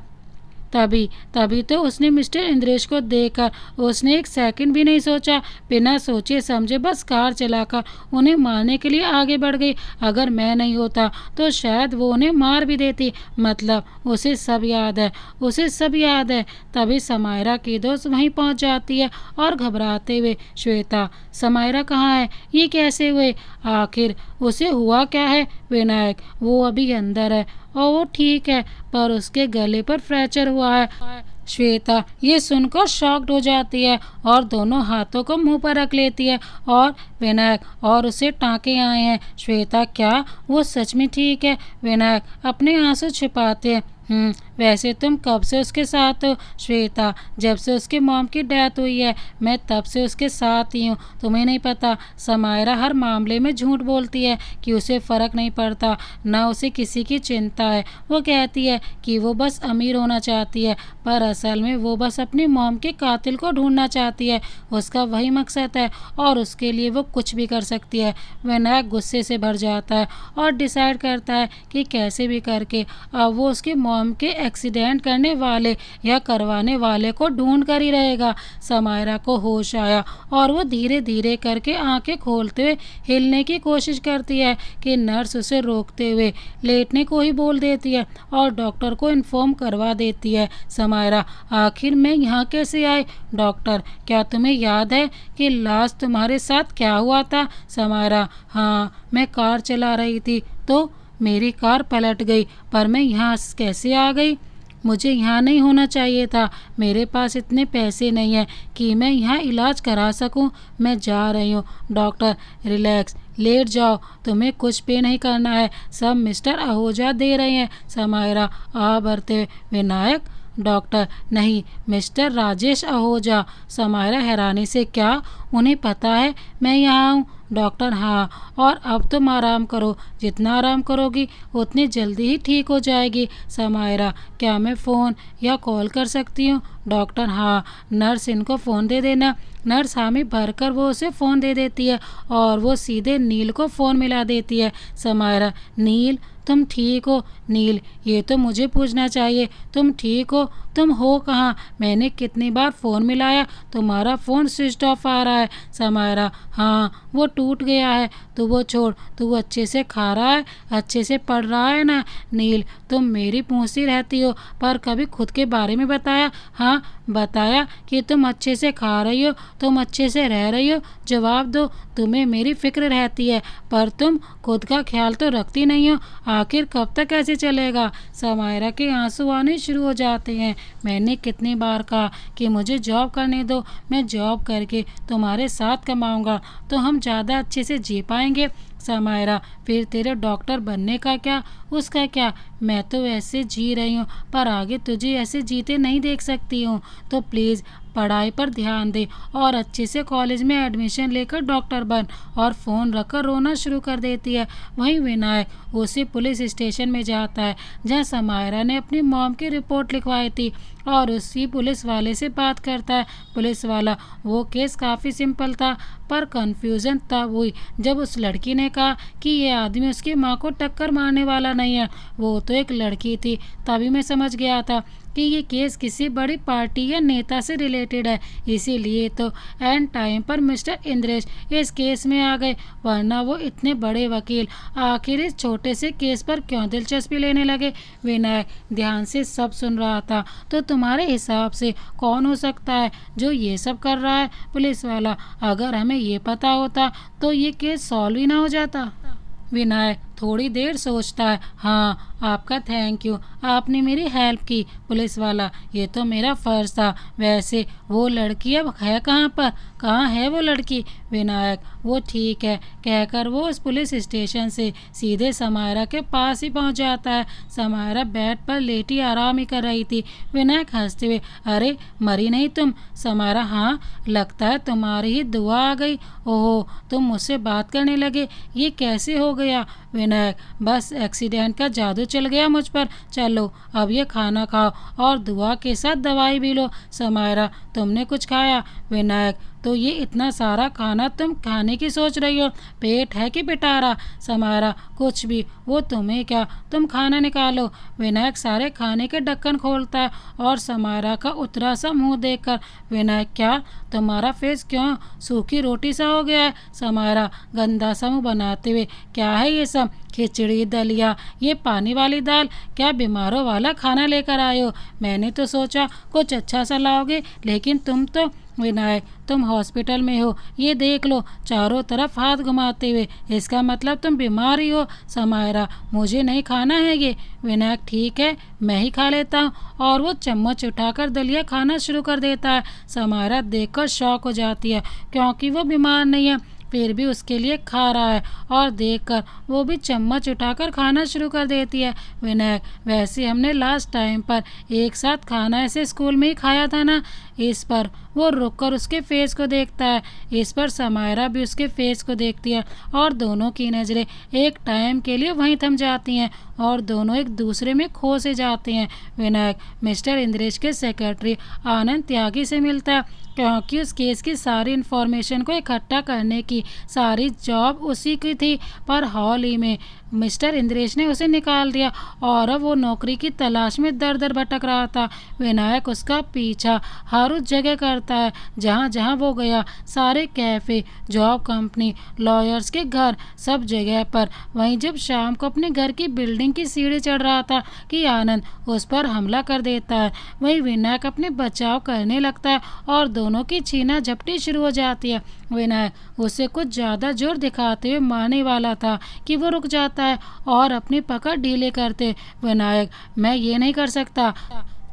S1: तभी तो उसने मिस्टर इंद्रेश को देखकर उसने एक सेकंड भी नहीं सोचा, बिना सोचे समझे बस कार चलाकर उन्हें मारने के लिए आगे बढ़ गई। अगर मैं नहीं होता तो शायद वो उन्हें मार भी देती। मतलब उसे सब याद है, उसे सब याद है। तभी समायरा की दोस्त वहीं पहुंच जाती है और घबराते हुए, श्वेता, समायरा कहाँ है? ये कैसे हुए? आखिर उसे हुआ क्या है? विनायक, वो अभी अंदर है और वो ठीक है, पर उसके गले पर फ्रैक्चर हुआ है। श्वेता ये सुनकर शॉक्ड हो जाती है और दोनों हाथों को मुंह पर रख लेती है। और विनायक, और उसे टाँके आए हैं। श्वेता, क्या वो सच में ठीक है? विनायक अपने आंसू छिपाते हैं। वैसे तुम कब से उसके साथ हो? श्वेता, जब से उसकी मॉम की डेथ हुई है मैं तब से उसके साथ ही हूँ। तुम्हें नहीं पता, समायरा हर मामले में झूठ बोलती है कि उसे फ़र्क नहीं पड़ता, ना उसे किसी की चिंता है। वो कहती है कि वो बस अमीर होना चाहती है, पर असल में वो बस अपनी मॉम के कातिल को ढूंढना चाहती है। उसका वही मकसद है और उसके लिए वो कुछ भी कर सकती है। विनायक गुस्से से भर जाता है और डिसाइड करता है कि कैसे भी करके अब वो उसकी मॉम के एक्सीडेंट करने वाले या करवाने वाले को ढूंढ कर ही रहेगा। समायरा को होश आया और वो धीरे धीरे करके आंखें खोलते हुए हिलने की कोशिश करती है कि नर्स उसे रोकते हुए लेटने को ही बोल देती है और डॉक्टर को इन्फॉर्म करवा देती है। समायरा, आखिर मैं यहाँ कैसे आई? डॉक्टर, क्या तुम्हें याद है कि लास्ट तुम्हारे साथ क्या हुआ था? समायरा, हाँ, मैं कार चला रही थी तो मेरी कार पलट गई, पर मैं यहाँ कैसे आ गई? मुझे यहाँ नहीं होना चाहिए था। मेरे पास इतने पैसे नहीं हैं कि मैं यहाँ इलाज करा सकूँ। मैं जा रही हूँ। डॉक्टर, रिलैक्स, लेट जाओ, तुम्हें कुछ पे नहीं करना है, सब मिस्टर आहूजा दे रहे हैं। समायरा आ भरते, विनायक? डॉक्टर, नहीं, मिस्टर राजेश आहूजा। समायरा हैरानी से, क्या उन्हें पता है मैं यहाँ हूँ? डॉक्टर, हाँ, और अब तुम आराम करो, जितना आराम करोगी उतनी जल्दी ही ठीक हो जाएगी। समायरा, क्या मैं फ़ोन या कॉल कर सकती हूँ? डॉक्टर, हाँ, नर्स इनको फ़ोन दे देना। नर्स हामी भरकर वो उसे फ़ोन दे देती है और वो सीधे नील को फ़ोन मिला देती है। समायरा, नील, तुम ठीक हो? नील, ये तो मुझे पूछना चाहिए, तुम ठीक हो? तुम हो कहाँ? मैंने कितनी बार फ़ोन मिलाया, तुम्हारा फ़ोन स्विच ऑफ आ रहा है। समायरा, हाँ, वो टूट गया है। तू वो छोड़, तू अच्छे से खा रहा है, अच्छे से पढ़ रहा है ना? नील, तुम मेरी पूछती रहती हो, पर कभी खुद के बारे में बताया? हाँ, बताया कि तुम अच्छे से खा रही हो, तुम अच्छे से रह रही हो। जवाब दो, तुम्हें मेरी फ़िक्र रहती है, पर तुम खुद का ख्याल तो रखती नहीं हो। आखिर कब तक ऐसे चलेगा? समायरा के आंसू आने शुरू हो जाते हैं। मैंने कितनी बार कहा कि मुझे जॉब करने दो, मैं जॉब करके तुम्हारे साथ कमाऊंगा तो हम ज़्यादा अच्छे से जी पाएंगे, समायरा, फिर तेरे डॉक्टर बनने का क्या, उसका क्या? मैं तो ऐसे जी रही हूँ, पर आगे तुझे ऐसे जीते नहीं देख सकती हूँ। तो प्लीज़ पढ़ाई पर ध्यान दे और अच्छे से कॉलेज में एडमिशन लेकर डॉक्टर बन। और फ़ोन रखकर रोना शुरू कर देती है। वहीं विनायक उसी पुलिस स्टेशन में जाता है जहाँ समायरा ने अपनी मॉम की रिपोर्ट लिखवाई थी और उसी पुलिस वाले से बात करता है। पुलिस वाला, वो केस काफ़ी सिंपल था, पर कन्फ्यूज़न तब हुई जब उस लड़की ने कहा कि ये आदमी उसकी माँ को टक्कर मारने वाला नहीं है, वो तो एक लड़की थी। तभी मैं समझ गया था कि ये केस किसी बड़ी पार्टी या नेता से रिलेटेड है। इसीलिए तो एंड टाइम पर मिस्टर इंद्रेश इस केस में आ गए, वरना वो इतने बड़े वकील आखिर इस छोटे से केस पर क्यों दिलचस्पी लेने लगे। विनायक ध्यान से सब सुन रहा था। तो तुम्हारे हिसाब से कौन हो सकता है जो ये सब कर रहा है? पुलिस वाला, अगर हमें ये पता होता तो ये केस सॉल्व ही ना हो जाता। विनायक थोड़ी देर सोचता है। हाँ, आपका थैंक यू, आपने मेरी हेल्प की। पुलिस वाला, ये तो मेरा फ़र्ज़ था। वैसे वो लड़की अब है कहाँ पर? कहाँ है वो लड़की? विनायक, वो ठीक है कहकर वो उस पुलिस स्टेशन से सीधे समायरा के पास ही पहुंच जाता है। समायरा बेड पर लेटी आराम ही कर रही थी। विनायक हंसते हुए, अरे मरी नहीं तुम? समायरा, हाँ, लगता है तुम्हारी ही दुआ आ गई। ओहो, तुम मुझसे बात करने लगे, ये कैसे हो गया? विनायक, बस एक्सीडेंट का जादू चल गया मुझ पर। चलो अब ये खाना खाओ और दुआ के साथ दवाई भी लो। समायरा, तुमने कुछ खाया? विनायक, तो ये इतना सारा खाना तुम खाने की सोच रही हो? पेट है कि पिटारा? समायरा, कुछ भी, वो तुम्हें क्या, तुम खाना निकालो। विनायक सारे खाने के ढक्कन खोलता है और समायरा का उतरा सा मुंह देखकर, विनायक, क्या तुम्हारा फेस क्यों सूखी रोटी सा हो गया है? समायरा गंदा सा मुंह बनाते हुए, क्या है ये सब? खिचड़ी, दलिया, ये पानी वाली दाल, क्या बीमारों वाला खाना लेकर आए हो? मैंने तो सोचा कुछ अच्छा सा लाओगे, लेकिन तुम तो। विनायक, तुम हॉस्पिटल में हो, ये देख लो। चारों तरफ हाथ घुमाते हुए, इसका मतलब तुम बीमार ही हो। समायरा, मुझे नहीं खाना है ये। विनायक, ठीक है, मैं ही खा लेता हूँ। और वो चम्मच उठाकर दलिया खाना शुरू कर देता है। समायरा देखकर शॉक हो जाती है, क्योंकि वो बीमार नहीं है, फिर भी उसके लिए खा रहा है और देखकर वो भी चम्मच उठाकर खाना शुरू कर देती है। विनायक, वैसे हमने लास्ट टाइम पर एक साथ खाना ऐसे स्कूल में ही खाया था ना? इस पर वो रुककर उसके फेस को देखता है। इस पर समायरा भी उसके फेस को देखती है और दोनों की नज़रें एक टाइम के लिए वहीं थम जाती हैं और दोनों एक दूसरे में खो से जाते हैं। विनायक मिस्टर इंद्रेश के सेक्रेटरी आनंद त्यागी से मिलता है, क्योंकि उस केस की सारी इन्फॉर्मेशन को इकट्ठा करने की सारी जॉब उसी की थी, पर हाल ही में मिस्टर इंद्रेश ने उसे निकाल दिया और अब वो नौकरी की तलाश में दर दर भटक रहा था। विनायक उसका पीछा हर उस जगह करता है जहाँ जहाँ वो गया, सारे कैफ़े, जॉब कंपनी, लॉयर्स के घर, सब जगह पर। वहीं जब शाम को अपने घर की बिल्डिंग की सीढ़ी चढ़ रहा था कि आनंद उस पर हमला कर देता है। वहीं विनायक अपने बचाव करने लगता है और दोनों की छीना झपटी शुरू हो जाती है। विनायक उसे कुछ ज़्यादा जोर दिखाते हुए मारने वाला था कि वो रुक जाता है और अपनी पकड़ ढीले करते। विनायक, मैं ये नहीं कर सकता,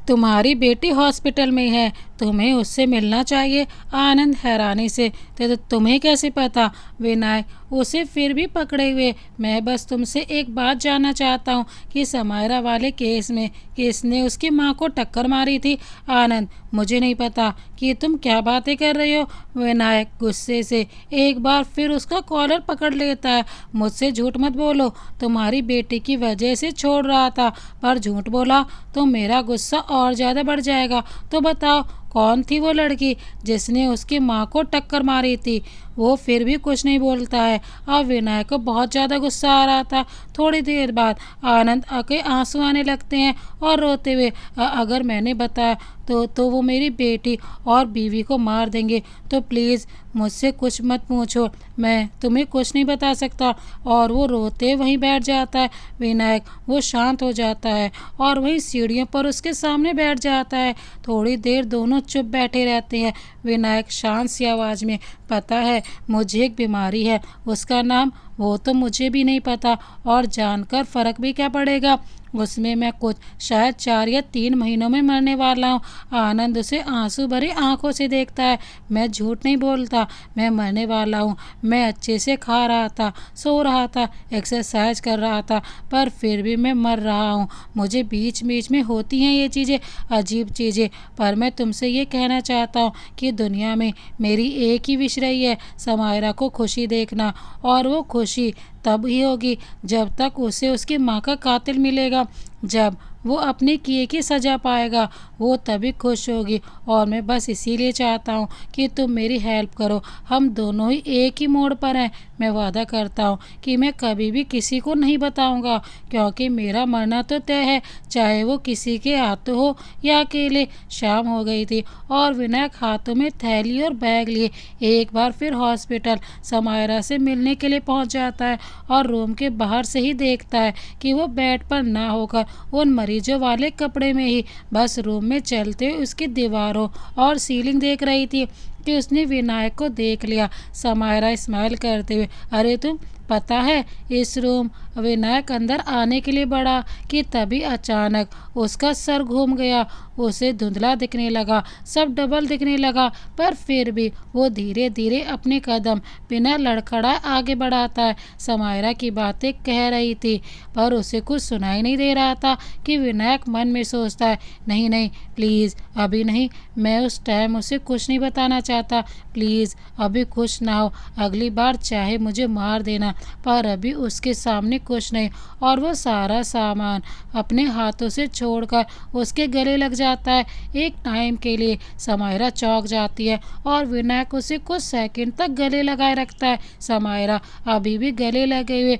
S1: तुम्हारी बेटी हॉस्पिटल में है, तुम्हें उससे मिलना चाहिए। आनंद हैरानी से, तो तुम्हें कैसे पता? विनायक उसे फिर भी पकड़े हुए, मैं बस तुमसे एक बात जानना चाहता हूँ कि समायरा वाले केस में किसने उसकी माँ को टक्कर मारी थी? आनंद, मुझे नहीं पता कि तुम क्या बातें कर रहे हो। विनायक गुस्से से एक बार फिर उसका कॉलर पकड़ लेता है। मुझसे झूठ मत बोलो, तुम्हारी बेटी की वजह से छोड़ रहा था, पर झूठ बोला तो मेरा गुस्सा और ज़्यादा बढ़ जाएगा। तो बताओ, कौन थी वो लड़की जिसने उसकी माँ को टक्कर मारी थी? वो फिर भी कुछ नहीं बोलता है। अब विनायक को बहुत ज़्यादा गुस्सा आ रहा था। थोड़ी देर बाद आनंद के आंसू आने लगते हैं और रोते हुए, अगर मैंने बताया तो वो मेरी बेटी और बीवी को मार देंगे, तो प्लीज़ मुझसे कुछ मत पूछो, मैं तुम्हें कुछ नहीं बता सकता। और वो रोते वहीं बैठ जाता है। विनायक वो शांत हो जाता है और वहीं सीढ़ियों पर उसके सामने बैठ जाता है। थोड़ी देर दोनों चुप बैठे रहते हैं। विनायक शांत सी आवाज़ में, पता है, मुझे एक बीमारी है, उसका नाम वो तो मुझे भी नहीं पता, और जानकर फ़र्क भी क्या पड़ेगा, उसमें मैं कुछ शायद 4 या 3 महीनों में मरने वाला हूँ। आनंद उसे आंसू भरी आंखों से देखता है। मैं झूठ नहीं बोलता, मैं मरने वाला हूँ। मैं अच्छे से खा रहा था, सो रहा था, एक्सरसाइज कर रहा था, पर फिर भी मैं मर रहा हूँ। मुझे बीच बीच में होती हैं ये चीज़ें, अजीब चीज़ें, पर मैं तुमसे ये कहना चाहता हूँ कि दुनिया में मेरी एक ही विश रही है, समायरा को खुशी देखना, और वो खुशी तब ही होगी जब तक उसे उसकी माँ का कातिल मिलेगा। जब वो अपने किए की सज़ा पाएगा, वो तभी खुश होगी। और मैं बस इसीलिए चाहता हूँ कि तुम मेरी हेल्प करो। हम दोनों ही एक ही मोड़ पर हैं। मैं वादा करता हूँ कि मैं कभी भी किसी को नहीं बताऊँगा, क्योंकि मेरा मरना तो तय है, चाहे वो किसी के हाथों हो या अकेले। शाम हो गई थी और विनायक हाथों में थैली और बैग लिए एक बार फिर हॉस्पिटल समायरा से मिलने के लिए पहुंच जाता है, और रूम के बाहर से ही देखता है कि वो बेड पर ना होकर उन मरीजों वाले कपड़े में ही बस रूम में चलते हुए उसकी दीवारों और सीलिंग देख रही थी कि उसने विनायक को देख लिया। समायरा स्माइल करते हुए, अरे तुम, पता है इस रूम। विनायक अंदर आने के लिए बढ़ा कि तभी अचानक उसका सर घूम गया। उसे धुंधला दिखने लगा, सब डबल दिखने लगा, पर फिर भी वो धीरे धीरे अपने कदम बिना लड़खड़ाए आगे बढ़ाता है। समायरा की बातें कह रही थी, पर उसे कुछ सुनाई नहीं दे रहा था कि विनायक मन में सोचता है, नहीं नहीं प्लीज़ अभी नहीं, मैं उस टाइम उसे कुछ नहीं बताना चाहता, प्लीज़ अभी कुछ ना हो, अगली बार चाहे मुझे मार देना, पर अभी उसके सामने कुछ नहीं। और वो सारा सामान अपने हाथों से छोड़कर उसके गले लग जाता है। एक टाइम के लिए समायरा चौंक जाती है और विनायक उसे कुछ सेकंड तक गले लगाए रखता है। समायरा अभी भी गले लगे हुए,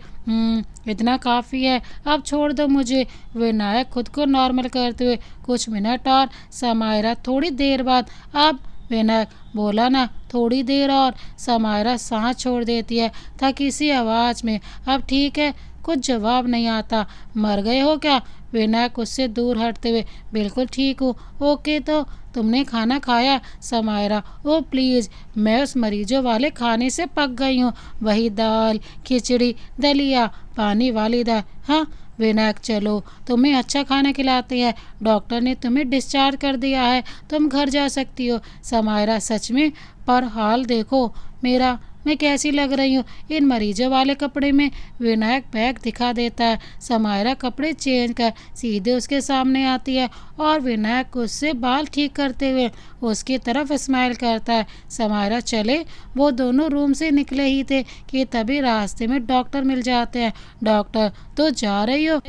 S1: इतना काफ़ी है, अब छोड़ दो मुझे। विनायक खुद को नॉर्मल करते हुए, कुछ मिनट और। समायरा थोड़ी देर बाद, अब विनायक बोला ना, थोड़ी देर और। समायरा सांस छोड़ देती है थकी सी आवाज़ में, अब ठीक है। कुछ जवाब नहीं आता। मर गए हो क्या? विनायक उससे दूर हटते हुए, बिल्कुल ठीक हूँ। ओके, तो तुमने खाना खाया? समायरा, ओ प्लीज़, मैं उस मरीजों वाले खाने से पक गई हूँ, वही दाल, खिचड़ी, दलिया, पानी वाली दाल। हाँ विनायक, चलो तुम्हें अच्छा खाना खिलाते हैं, डॉक्टर ने तुम्हें डिस्चार्ज कर दिया है, तुम घर जा सकती हो। समायरा, सच में? पर हाल देखो मेरा, मैं कैसी लग रही हूँ इन मरीजों वाले कपड़े में। विनायक बैग दिखा देता है। समायरा कपड़े चेंज कर सीधे उसके सामने आती है और विनायक उससे बाल ठीक करते हुए उसकी तरफ स्माइल करता है। समायरा चले। वो दोनों रूम से निकले ही थे कि तभी रास्ते में डॉक्टर मिल जाते हैं। डॉक्टर, तो जा रही हो?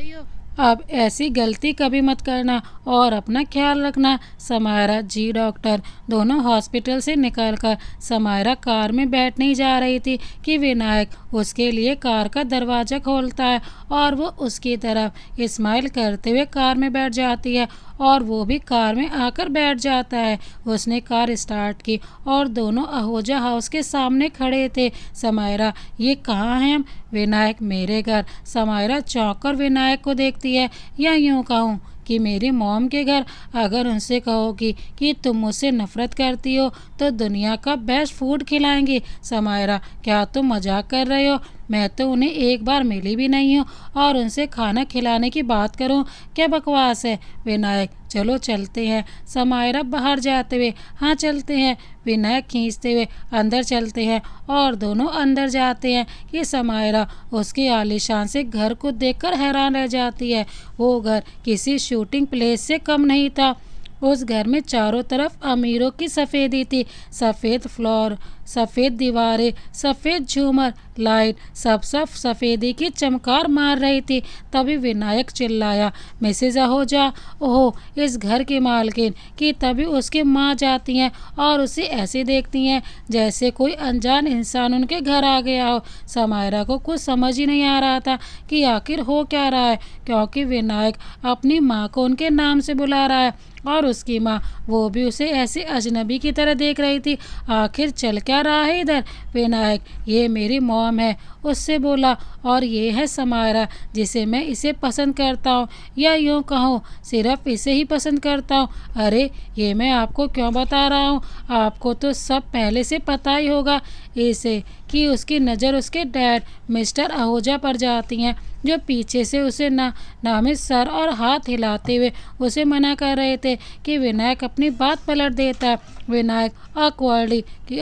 S1: अब ऐसी गलती कभी मत करना और अपना ख्याल रखना। समायरा, जी डॉक्टर। दोनों हॉस्पिटल से निकलकर समायरा कार में बैठने ही जा रही थी कि विनायक उसके लिए कार का दरवाज़ा खोलता है और वो उसकी तरफ स्माइल करते हुए कार में बैठ जाती है और वो भी कार में आकर बैठ जाता है। उसने कार स्टार्ट की और दोनों अहोजा हाउस के सामने खड़े थे। समायरा, ये कहाँ हैं हम? विनायक, मेरे घर। समायरा चौंक कर विनायक को देखती है, या यूँ कहूँ कि मेरी मॉम के घर। अगर उनसे कहोगी कि तुम मुझसे नफ़रत करती हो तो दुनिया का बेस्ट फूड खिलाएंगे। समायरा, क्या तुम मजाक कर रहे हो? मैं तो उन्हें एक बार मिली भी नहीं हूँ और उनसे खाना खिलाने की बात करूँ, क्या बकवास है। विनायक, चलो चलते हैं। समायरा बाहर जाते हुए, हाँ चलते हैं। विनायक खींचते हुए अंदर चलते हैं और दोनों अंदर जाते हैं कि समायरा उसके आलीशान से घर को देखकर हैरान रह जाती है। वो घर किसी शूटिंग प्लेस से कम नहीं था। उस घर में चारों तरफ अमीरों की सफ़ेदी थी, सफ़ेद फ्लोर, सफ़ेद दीवारें, सफ़ेद झूमर, लाइट, सब सफ़ेदी की चमकार मार रही थी। तभी विनायक चिल्लाया, मिसेज आहूजा। ओह, इस घर की मालकिन कि तभी उसकी माँ जाती हैं और उसे ऐसे देखती हैं जैसे कोई अनजान इंसान उनके घर आ गया हो। समायरा को कुछ समझ ही नहीं आ रहा था कि आखिर हो क्या रहा है, क्योंकि विनायक अपनी माँ को उनके नाम से बुला रहा है और उसकी माँ, वो भी उसे ऐसे अजनबी की तरह देख रही थी। आखिर चल क्या कर रहा है इधर? विनायक, ये मेरी मॉम है, उससे बोला। और ये है समायरा, जिसे मैं इसे पसंद करता हूँ, या यूँ कहूँ सिर्फ इसे ही पसंद करता हूँ। अरे ये मैं आपको क्यों बता रहा हूँ, आपको तो सब पहले से पता ही होगा इसे कि उसकी नज़र उसके डैड मिस्टर आहूजा पर जाती हैं, जो पीछे से उसे नामित सर और हाथ हिलाते हुए उसे मना कर रहे थे कि विनायक अपनी बात पलट देता है। विनायक ऑकवर्डली कि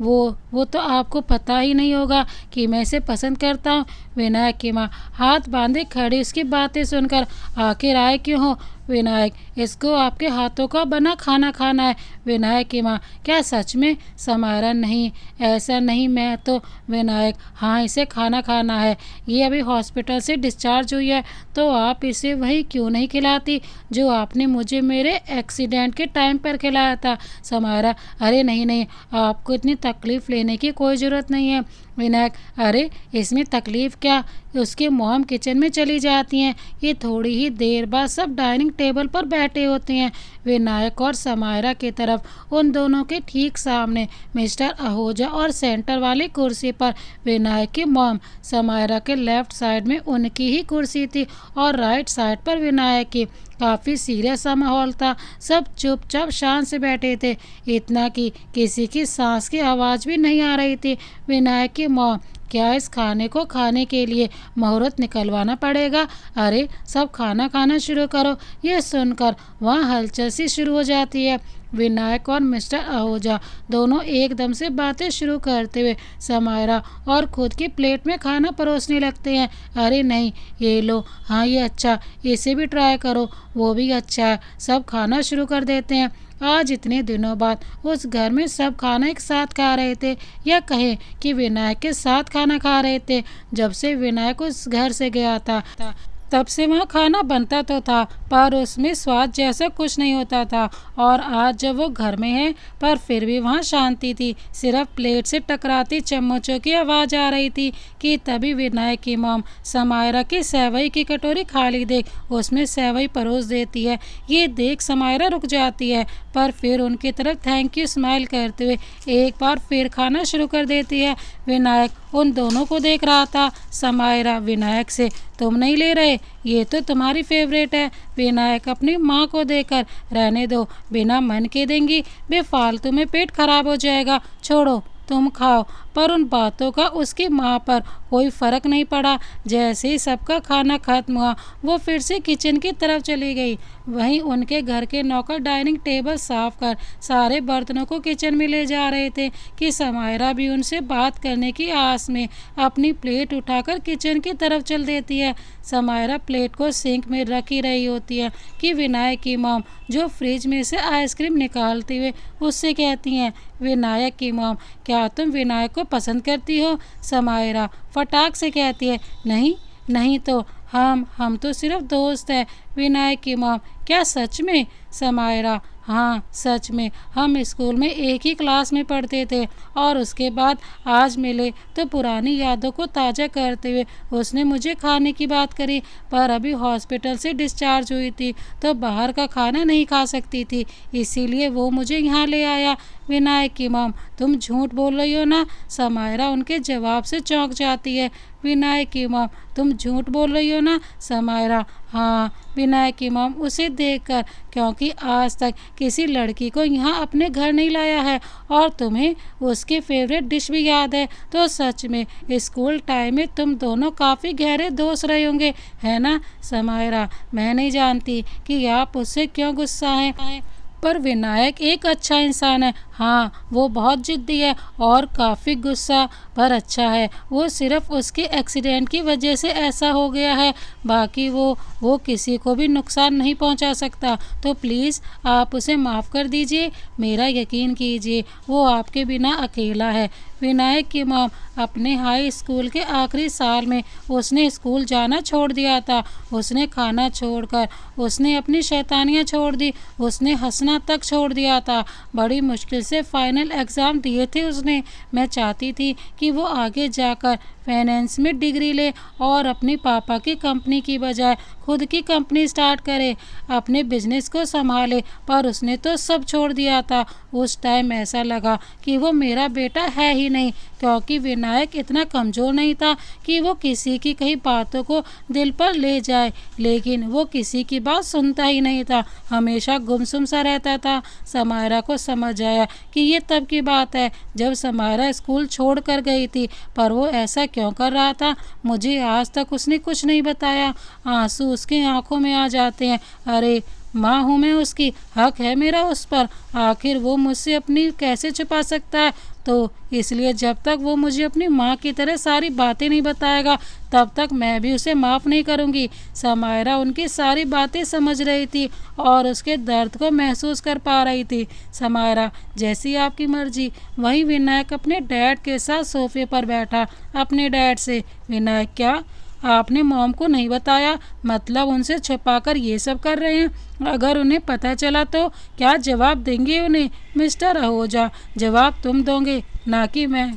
S1: वो तो आपको पता ही नहीं होगा कि मैं इसे पसंद करता हूँ। विनायक की माँ हाथ बांधे खड़ी उसकी बातें सुनकर, आखिर आए क्यों हो? विनायक, इसको आपके हाथों का बना खाना खाना है। विनायक की माँ, क्या सच में? समायरा, नहीं ऐसा नहीं, मैं तो। विनायक, हाँ इसे खाना खाना है, ये अभी हॉस्पिटल से डिस्चार्ज हुई है, तो आप इसे वही क्यों नहीं खिलाती जो आपने मुझे मेरे एक्सीडेंट के टाइम पर खिलाया था? समायरा, अरे नहीं नहीं, आपको इतनी तकलीफ़ लेने की कोई ज़रूरत नहीं है। विनायक, अरे इसमें तकलीफ़ क्या, उसके मॉम किचन में चली जाती हैं, ये थोड़ी ही देर बाद सब डाइनिंग टेबल पर बैठे होते हैं। विनायक और समायरा की तरफ उन दोनों के ठीक सामने मिस्टर आहूजा और सेंटर वाली कुर्सी पर विनायक की मॉम। समायरा के लेफ्ट साइड में उनकी ही कुर्सी थी और राइट साइड पर विनायक की। काफ़ी सीरियस सा माहौल था, सब चुपचाप शांत से बैठे थे, इतना कि किसी की सांस की आवाज़ भी नहीं आ रही थी। विनायक की मॉम, क्या इस खाने को खाने के लिए मुहूर्त निकलवाना पड़ेगा? अरे सब खाना खाना शुरू करो। ये सुनकर वहाँ हलचल सी शुरू हो जाती है। विनायक और मिस्टर आहूजा दोनों एकदम से बातें शुरू करते हुए समायरा और खुद की प्लेट में खाना परोसने लगते हैं। अरे नहीं, ये लो, हाँ ये अच्छा, इसे भी ट्राई करो, वो भी अच्छा है। सब खाना शुरू कर देते हैं। आज इतने दिनों बाद उस घर में सब खाना एक साथ खा रहे थे, या कहें कि विनायक के साथ खाना खा रहे थे। जब से विनायक उस घर से गया था तब से वहाँ खाना बनता तो था, पर उसमें स्वाद जैसा कुछ नहीं होता था। और आज जब वो घर में है, पर फिर भी वहाँ शांति थी, सिर्फ प्लेट से टकराती चम्मचों की आवाज़ आ रही थी कि तभी विनायक की मॉम समायरा की सेवई की कटोरी खाली देख उसमें सेवई परोस देती है। ये देख समायरा रुक जाती है, पर फिर उनकी तरफ थैंक यू स्माइल करते हुए एक बार फिर खाना शुरू कर देती है। विनायक उन दोनों को देख रहा था। समायरा विनायक से, तुम नहीं ले रहे, ये तो तुम्हारी फेवरेट है। विनायक अपनी माँ को देकर, रहने दो, बिना मन के देंगी, बेफालतू में पेट खराब हो जाएगा, छोड़ो तुम खाओ। पर उन बातों का उसकी माँ पर कोई फ़र्क नहीं पड़ा। जैसे ही सबका खाना खत्म हुआ, वो फिर से किचन की तरफ चली गई। वहीं उनके घर के नौकर डाइनिंग टेबल साफ कर सारे बर्तनों को किचन में ले जा रहे थे कि समायरा भी उनसे बात करने की आस में अपनी प्लेट उठाकर किचन की तरफ चल देती है। समायरा प्लेट को सिंक में रख ही रही होती है कि विनायक की मॉम, जो फ्रिज में से आइसक्रीम निकालते हुए उससे कहती हैं, विनायक की मॉम, क्या तुम विनायक को पसंद करती हो? समायरा फटाक से कहती है, नहीं नहीं तो हम तो सिर्फ दोस्त हैं। विनायक की मॉम, क्या सच में? समायरा, हाँ सच में, हम स्कूल में एक ही क्लास में पढ़ते थे और उसके बाद आज मिले तो पुरानी यादों को ताज़ा करते हुए उसने मुझे खाने की बात करी, पर अभी हॉस्पिटल से डिस्चार्ज हुई थी तो बाहर का खाना नहीं खा सकती थी, इसीलिए वो मुझे यहाँ ले आया। विनायक की मॉम, तुम झूठ बोल रही हो ना? समायरा उनके जवाब से चौंक जाती है। विनायक की मॉम, तुम झूठ बोल रही हो ना? समायरा, हाँ। विनायक की मॉम उसे देखकर, क्योंकि आज तक किसी लड़की को यहाँ अपने घर नहीं लाया है और तुम्हें उसकी फेवरेट डिश भी याद है, तो सच में स्कूल टाइम में तुम दोनों काफ़ी गहरे दोस्त रहे होंगे, है ना? समायरा, मैं नहीं जानती कि आप उससे क्यों गुस्सा हैं, पर विनायक एक अच्छा इंसान है। हाँ, वो बहुत जिद्दी है और काफ़ी गुस्सा, पर अच्छा है। वो सिर्फ उसके एक्सीडेंट की वजह से ऐसा हो गया है, बाकी वो किसी को भी नुकसान नहीं पहुंचा सकता, तो प्लीज़ आप उसे माफ़ कर दीजिए। मेरा यकीन कीजिए, वो आपके बिना अकेला है। विनायक की मॉम, अपने हाई स्कूल के आखिरी साल में उसने स्कूल जाना छोड़ दिया था, उसने खाना छोड़कर उसने अपनी शैतानियाँ छोड़ दी, उसने हंसना तक छोड़ दिया था। बड़ी मुश्किल से फाइनल एग्ज़ाम दिए थे उसने। मैं चाहती थी कि वो आगे जाकर फाइनेंस में डिग्री ले और अपने पापा की कंपनी की बजाय खुद की कंपनी स्टार्ट करे, अपने बिजनेस को संभाले, पर उसने तो सब छोड़ दिया था। उस टाइम ऐसा लगा कि वो मेरा बेटा है ही नहीं, क्योंकि विनायक इतना कमज़ोर नहीं था कि वो किसी की कही बातों को दिल पर ले जाए, लेकिन वो किसी की बात सुनता ही नहीं था, हमेशा गुमसुम सा रहता था। समायरा को समझ आया कि ये तब की बात है जब समायरा स्कूल छोड़ कर गई थी, पर वो ऐसा क्यों कर रहा था मुझे आज तक उसने कुछ नहीं बताया। आंसू उसकी आंखों में आ जाते हैं। अरे माँ हूँ मैं उसकी, हक है मेरा उस पर, आखिर वो मुझसे अपनी कैसे छुपा सकता है। तो इसलिए जब तक वो मुझे अपनी माँ की तरह सारी बातें नहीं बताएगा, तब तक मैं भी उसे माफ़ नहीं करूँगी। समायरा उनकी सारी बातें समझ रही थी और उसके दर्द को महसूस कर पा रही थी। समायरा, जैसी आपकी मर्जी। वहीं विनायक अपने डैड के साथ सोफे पर बैठा। अपने डैड से, विनायक क्या आपने मॉम को नहीं बताया? मतलब उनसे छुपाकर ये सब कर रहे हैं? अगर उन्हें पता चला तो क्या जवाब देंगे उन्हें? मिस्टर आहूजा, जवाब तुम दोगे, ना कि मैं।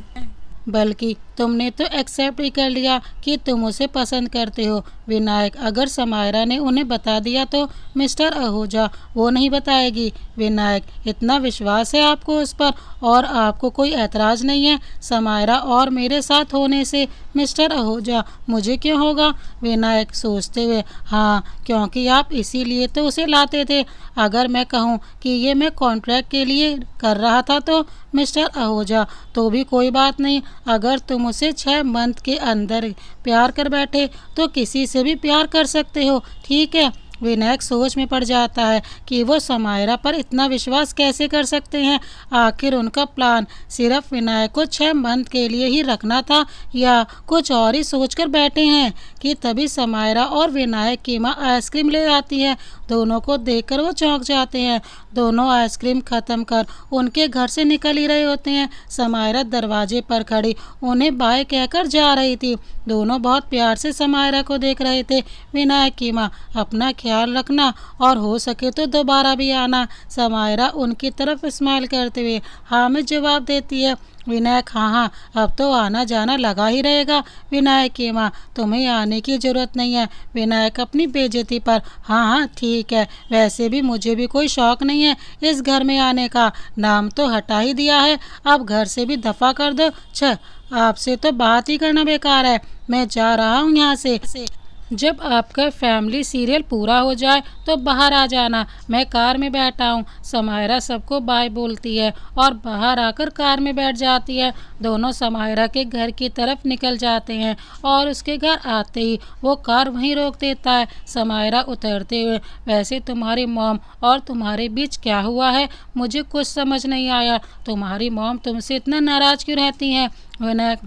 S1: बल्कि तुमने तो एक्सेप्ट ही कर लिया कि तुम उसे पसंद करते हो। विनायक, अगर समायरा ने उन्हें बता दिया तो? मिस्टर आहूजा, वो नहीं बताएगी। विनायक, इतना विश्वास है आपको उस पर और आपको कोई ऐतराज़ नहीं है समायरा और मेरे साथ होने से? मिस्टर आहूजा, मुझे क्यों होगा? विनायक सोचते हुए, हाँ, क्योंकि आप इसीलिए तो उसे लाते थे। अगर मैं कहूँ कि ये मैं कॉन्ट्रैक्ट के लिए कर रहा था तो? मिस्टर आहूजा, तो भी कोई बात नहीं। अगर तुम उसे 6 मंथ के अंदर प्यार कर बैठे तो किसी से भी प्यार कर सकते हो, ठीक है? विनायक सोच में पड़ जाता है कि वो समायरा पर इतना विश्वास कैसे कर सकते हैं। आखिर उनका प्लान सिर्फ विनायक को 6 मंथ के लिए ही रखना था या कुछ और ही सोचकर बैठे हैं कि तभी समायरा और विनायक की माँ आइसक्रीम ले आती है। दोनों को देखकर वो चौंक जाते हैं। दोनों आइसक्रीम ख़त्म कर उनके घर से निकल ही रहे होते हैं। समायरा दरवाजे पर खड़ी उन्हें बाय कहकर जा रही थी। दोनों बहुत प्यार से समायरा को देख रहे थे। विनायक की माँ, अपना ख्याल रखना और हो सके तो दोबारा भी आना। समायरा उनकी तरफ स्माइल करते हुए हाँ में जवाब देती है। विनायक, हाँ हाँ, अब तो आना जाना लगा ही रहेगा। विनायक की माँ, तुम्हें आने की ज़रूरत नहीं है। विनायक अपनी बेइज्जती पर, हाँ हाँ ठीक है, वैसे भी मुझे भी कोई शौक़ नहीं है इस घर में आने का। नाम तो हटा ही दिया है, अब घर से भी दफ़ा कर दो। आपसे तो बात ही करना बेकार है, मैं जा रहा हूँ यहाँ से। जब आपका फैमिली सीरियल पूरा हो जाए तो बाहर आ जाना, मैं कार में बैठा हूँ। समायरा सबको बाय बोलती है और बाहर आकर कार में बैठ जाती है। दोनों समायरा के घर की तरफ निकल जाते हैं और उसके घर आते ही वो कार वहीं रोक देता है। समायरा उतरते हुए, वैसे तुम्हारी मॉम और तुम्हारे बीच क्या हुआ है? मुझे कुछ समझ नहीं आया। तुम्हारी मॉम तुमसे इतना नाराज़ क्यों रहती हैं? विनायक,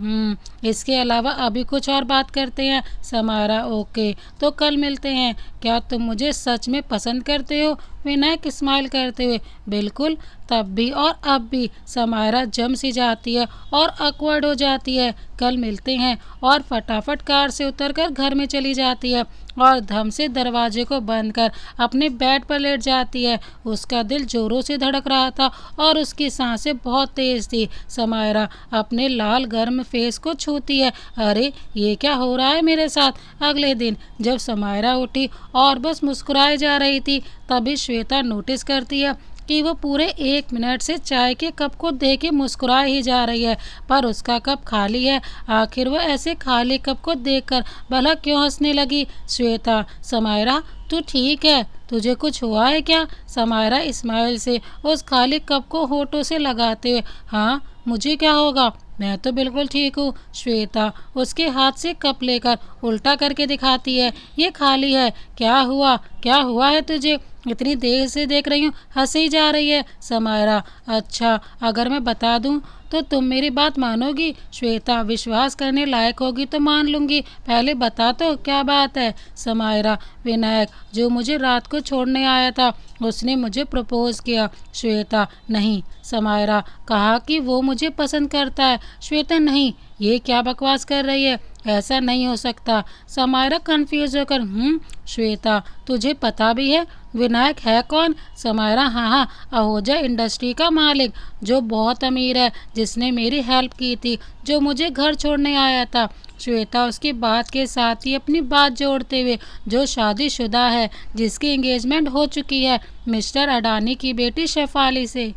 S1: इसके अलावा अभी कुछ और बात करते हैं। समायरा, ओके, तो कल मिलते हैं। क्या तुम मुझे सच में पसंद करते हो? विनायक स्माइल करते हुए, बिल्कुल, तब भी और अब भी। समायरा जम सी जाती है और ऑकवर्ड हो जाती है। कल मिलते हैं और फटाफट कार से उतरकर घर में चली जाती है और धम से दरवाजे को बंद कर अपने बेड पर लेट जाती है। उसका दिल जोरों से धड़क रहा था और उसकी सांसें बहुत तेज़ थी। समायरा अपने लाल गर्म फेस को छूती है। अरे ये क्या हो रहा है मेरे साथ? अगले दिन जब समायरा उठी और बस मुस्कुराए जा रही थी, तभी श्वेता नोटिस करती है कि वो पूरे 1 मिनट से चाय के कप को देख के मुस्कुराए ही जा रही है, पर उसका कप खाली है। आखिर वो ऐसे खाली कप को देखकर भला क्यों हंसने लगी? श्वेता, समायरा तू ठीक है? तुझे कुछ हुआ है क्या? समायरा स्माइल से उस खाली कप को होठों से लगाते हुए, हाँ, मुझे क्या होगा, मैं तो बिल्कुल ठीक हूँ। श्वेता उसके हाथ से कप लेकर उल्टा करके दिखाती है, ये खाली है। क्या हुआ है तुझे? इतनी देर से देख रही हूँ, हंसी ही जा रही है। समायरा, अच्छा, अगर मैं बता दूँ तो तुम मेरी बात मानोगी? श्वेता, विश्वास करने लायक होगी तो मान लूँगी, पहले बता तो क्या बात है? समायरा, विनायक जो मुझे रात को छोड़ने आया था उसने मुझे प्रपोज़ किया। श्वेता, नहीं। समायरा, कहा कि वो मुझे पसंद करता है। श्वेता, नहीं, ये क्या बकवास कर रही है, ऐसा नहीं हो सकता। समायरा कंफ्यूज होकर, श्वेता तुझे पता भी है विनायक है कौन? समायरा, हाँ, आहूजा इंडस्ट्री का मालिक जो बहुत अमीर है, जिसने मेरी हेल्प की थी, जो मुझे घर छोड़ने आया था। श्वेता उसकी बात के साथ ही अपनी बात जोड़ते हुए, जो शादीशुदा है, जिसकी एंगेजमेंट हो चुकी है मिस्टर अडानी की बेटी शेफाली से।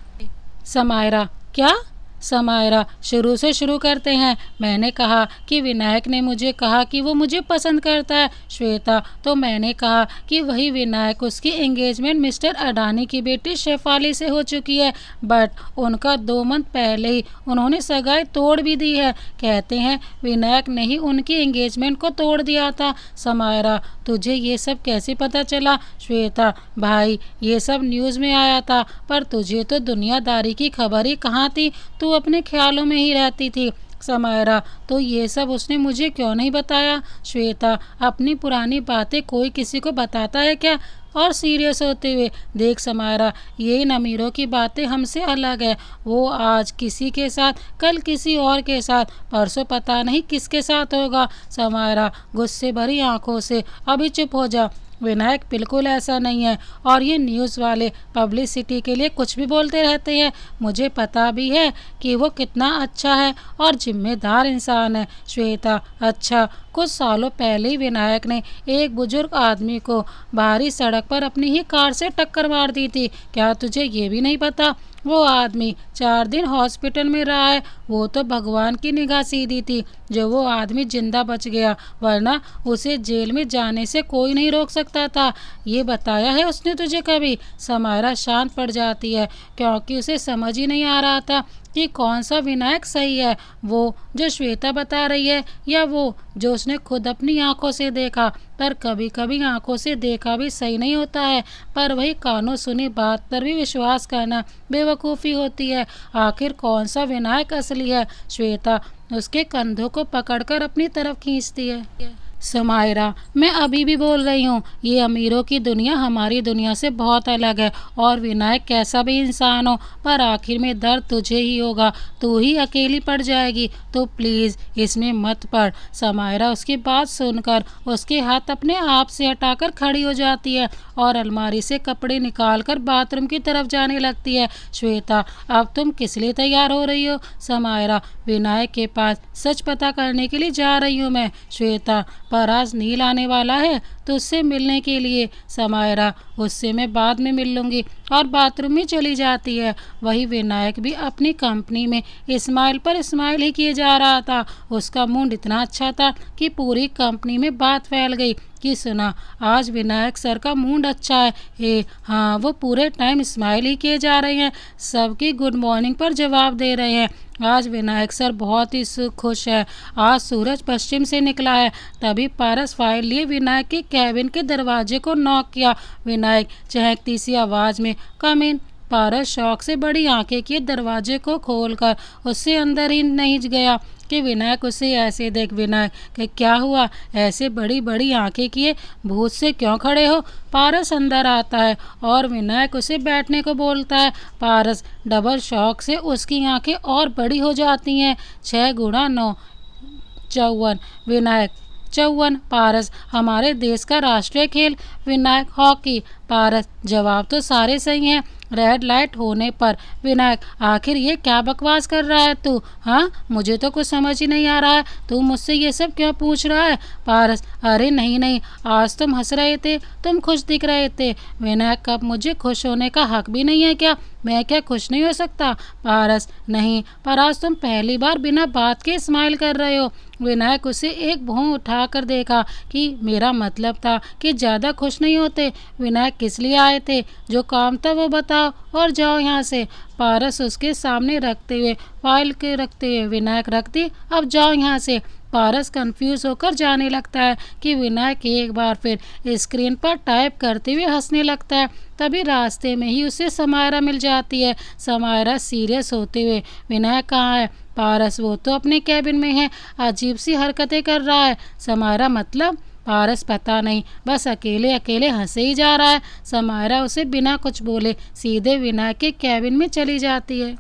S1: समायरा, क्या? समायरा, शुरू से शुरू करते हैं। मैंने कहा कि विनायक ने मुझे कहा कि वो मुझे पसंद करता है। श्वेता, तो मैंने कहा कि वही विनायक, उसकी एंगेजमेंट मिस्टर अडानी की बेटी शेफाली से हो चुकी है, बट उनका 2 मंथ पहले ही उन्होंने सगाई तोड़ भी दी है। कहते हैं विनायक ने ही उनकी एंगेजमेंट को तोड़ दिया था। समायरा, तुझे ये सब कैसे पता चला? श्वेता, भाई ये सब न्यूज़ में आया था, पर तुझे तो दुनियादारी की खबर ही कहाँ थी, तू अपने ख्यालों में ही रहती थी। समायरा, तो ये सब उसने मुझे क्यों नहीं बताया? श्वेता, अपनी पुरानी बातें कोई किसी को बताता है क्या? और सीरियस होते हुए, देख समायरा, ये इन अमीरों की बातें हमसे अलग है। वो आज किसी के साथ, कल किसी और के साथ, परसों पता नहीं किसके साथ होगा। समायरा गुस्से भरी आंखों से, अभी चुप हो जा। विनायक बिल्कुल ऐसा नहीं है, और ये न्यूज़ वाले पब्लिसिटी के लिए कुछ भी बोलते रहते हैं। मुझे पता भी है कि वो कितना अच्छा है और जिम्मेदार इंसान है। श्वेता, अच्छा, कुछ सालों पहले ही विनायक ने एक बुजुर्ग आदमी को बाहरी सड़क पर अपनी ही कार से टक्कर मार दी थी। क्या तुझे ये भी नहीं पता? वो आदमी 4 दिन हॉस्पिटल में रहा है। वो तो भगवान की निगाह सीधी थी जो वो आदमी जिंदा बच गया, वरना उसे जेल में जाने से कोई नहीं रोक सकता था। ये बताया है उसने तुझे कभी? समायरा शांत पड़ जाती है, क्योंकि उसे समझ ही नहीं आ रहा था कि कौन सा विनायक सही है, वो जो श्वेता बता रही है या वो जो उसने खुद अपनी आंखों से देखा। पर कभी कभी आंखों से देखा भी सही नहीं होता है, पर वही कानों सुनी बात पर भी विश्वास करना बेवकूफ़ी होती है। आखिर कौन सा विनायक असली है? श्वेता उसके कंधों को पकड़कर अपनी तरफ खींचती है। समायरा, मैं अभी भी बोल रही हूँ, ये अमीरों की दुनिया हमारी दुनिया से बहुत अलग है, और विनायक कैसा भी इंसान हो, पर आखिर में दर्द तुझे ही होगा। तू ही अकेली पड़ जाएगी, तो प्लीज़ इसमें मत पड़। समायरा उसकी बात सुनकर उसके हाथ अपने आप से हटाकर खड़ी हो जाती है और अलमारी से कपड़े निकालकर बाथरूम की तरफ जाने लगती है। श्वेता, अब तुम किस लिए तैयार हो रही हो? समायरा, विनायक के पास सच पता करने के लिए जा रही हूँ मैं। श्वेता, पर आज नील आने वाला है तो उससे मिलने के लिए। समायरा, उससे मैं बाद में मिल लूँगी, और बाथरूम में चली जाती है। वही विनायक भी अपनी कंपनी में इस्माइल पर इस्माइल ही किए जा रहा था। उसका मूड इतना अच्छा था कि पूरी कंपनी में बात फैल गई कि सुना, आज विनायक सर का मूड अच्छा है। हे हाँ, वो पूरे टाइम स्माइल ही किए जा रहे हैं, सबकी गुड मॉर्निंग पर जवाब दे रहे हैं। आज विनायक सर बहुत ही खुश है। आज सूरज पश्चिम से निकला है। तभी पारस फाइल लिए विनायक के कैबिन के दरवाजे को नॉक किया। विनायक चहकती सी आवाज़ में, कम इन। पारस शौक से बड़ी आंखें किए दरवाजे को खोलकर उससे अंदर ही नहीं गया कि विनायक उसे ऐसे देख। विनायक कि क्या हुआ, ऐसे बड़ी बड़ी आंखें किए भूत से क्यों खड़े हो? पारस अंदर आता है और विनायक उसे बैठने को बोलता है। पारस डबल शौक से उसकी आंखें और बड़ी हो जाती हैं। 6 गुणा 9 54। विनायक 54। पारस, हमारे देश का राष्ट्रीय खेल? विनायक हॉकी। पारस, जवाब तो सारे सही हैं। रेड लाइट होने पर। विनायक, आखिर ये क्या बकवास कर रहा है तू? हाँ, मुझे तो कुछ समझ ही नहीं आ रहा है, तू मुझसे ये सब क्यों पूछ रहा है? पारस, अरे नहीं नहीं, आज तुम हंस रहे थे, तुम खुश दिख रहे थे। विनायक, कब मुझे खुश होने का हक भी नहीं है क्या? मैं क्या खुश नहीं हो सकता? पारस, नहीं, पर आज तुम पहली बार बिना बात के स्माइल कर रहे हो। विनायक उसे एक भौं उठाकर देखा कि मेरा मतलब था कि ज़्यादा खुश नहीं होते। विनायक, किस लिए आए थे? जो काम था वो बताओ और जाओ यहाँ से। पारस उसके सामने रखते हुए, फाइल के रखते हुए, विनायक, रख दी, अब जाओ यहाँ से। पारस कंफ्यूज होकर जाने लगता है कि विनायक एक बार फिर स्क्रीन पर टाइप करते हुए हंसने लगता है। तभी रास्ते में ही उसे समायरा मिल जाती है। समायरा सीरियस होते हुए, विनायक कहाँ है? पारस, वो तो अपने कैबिन में है, अजीब सी हरकतें कर रहा है। समायरा, मतलब? पारस, पता नहीं, बस अकेले अकेले हंसे ही जा रहा है। समायरा उसे बिना कुछ बोले सीधे विनायक के कैबिन में चली जाती है।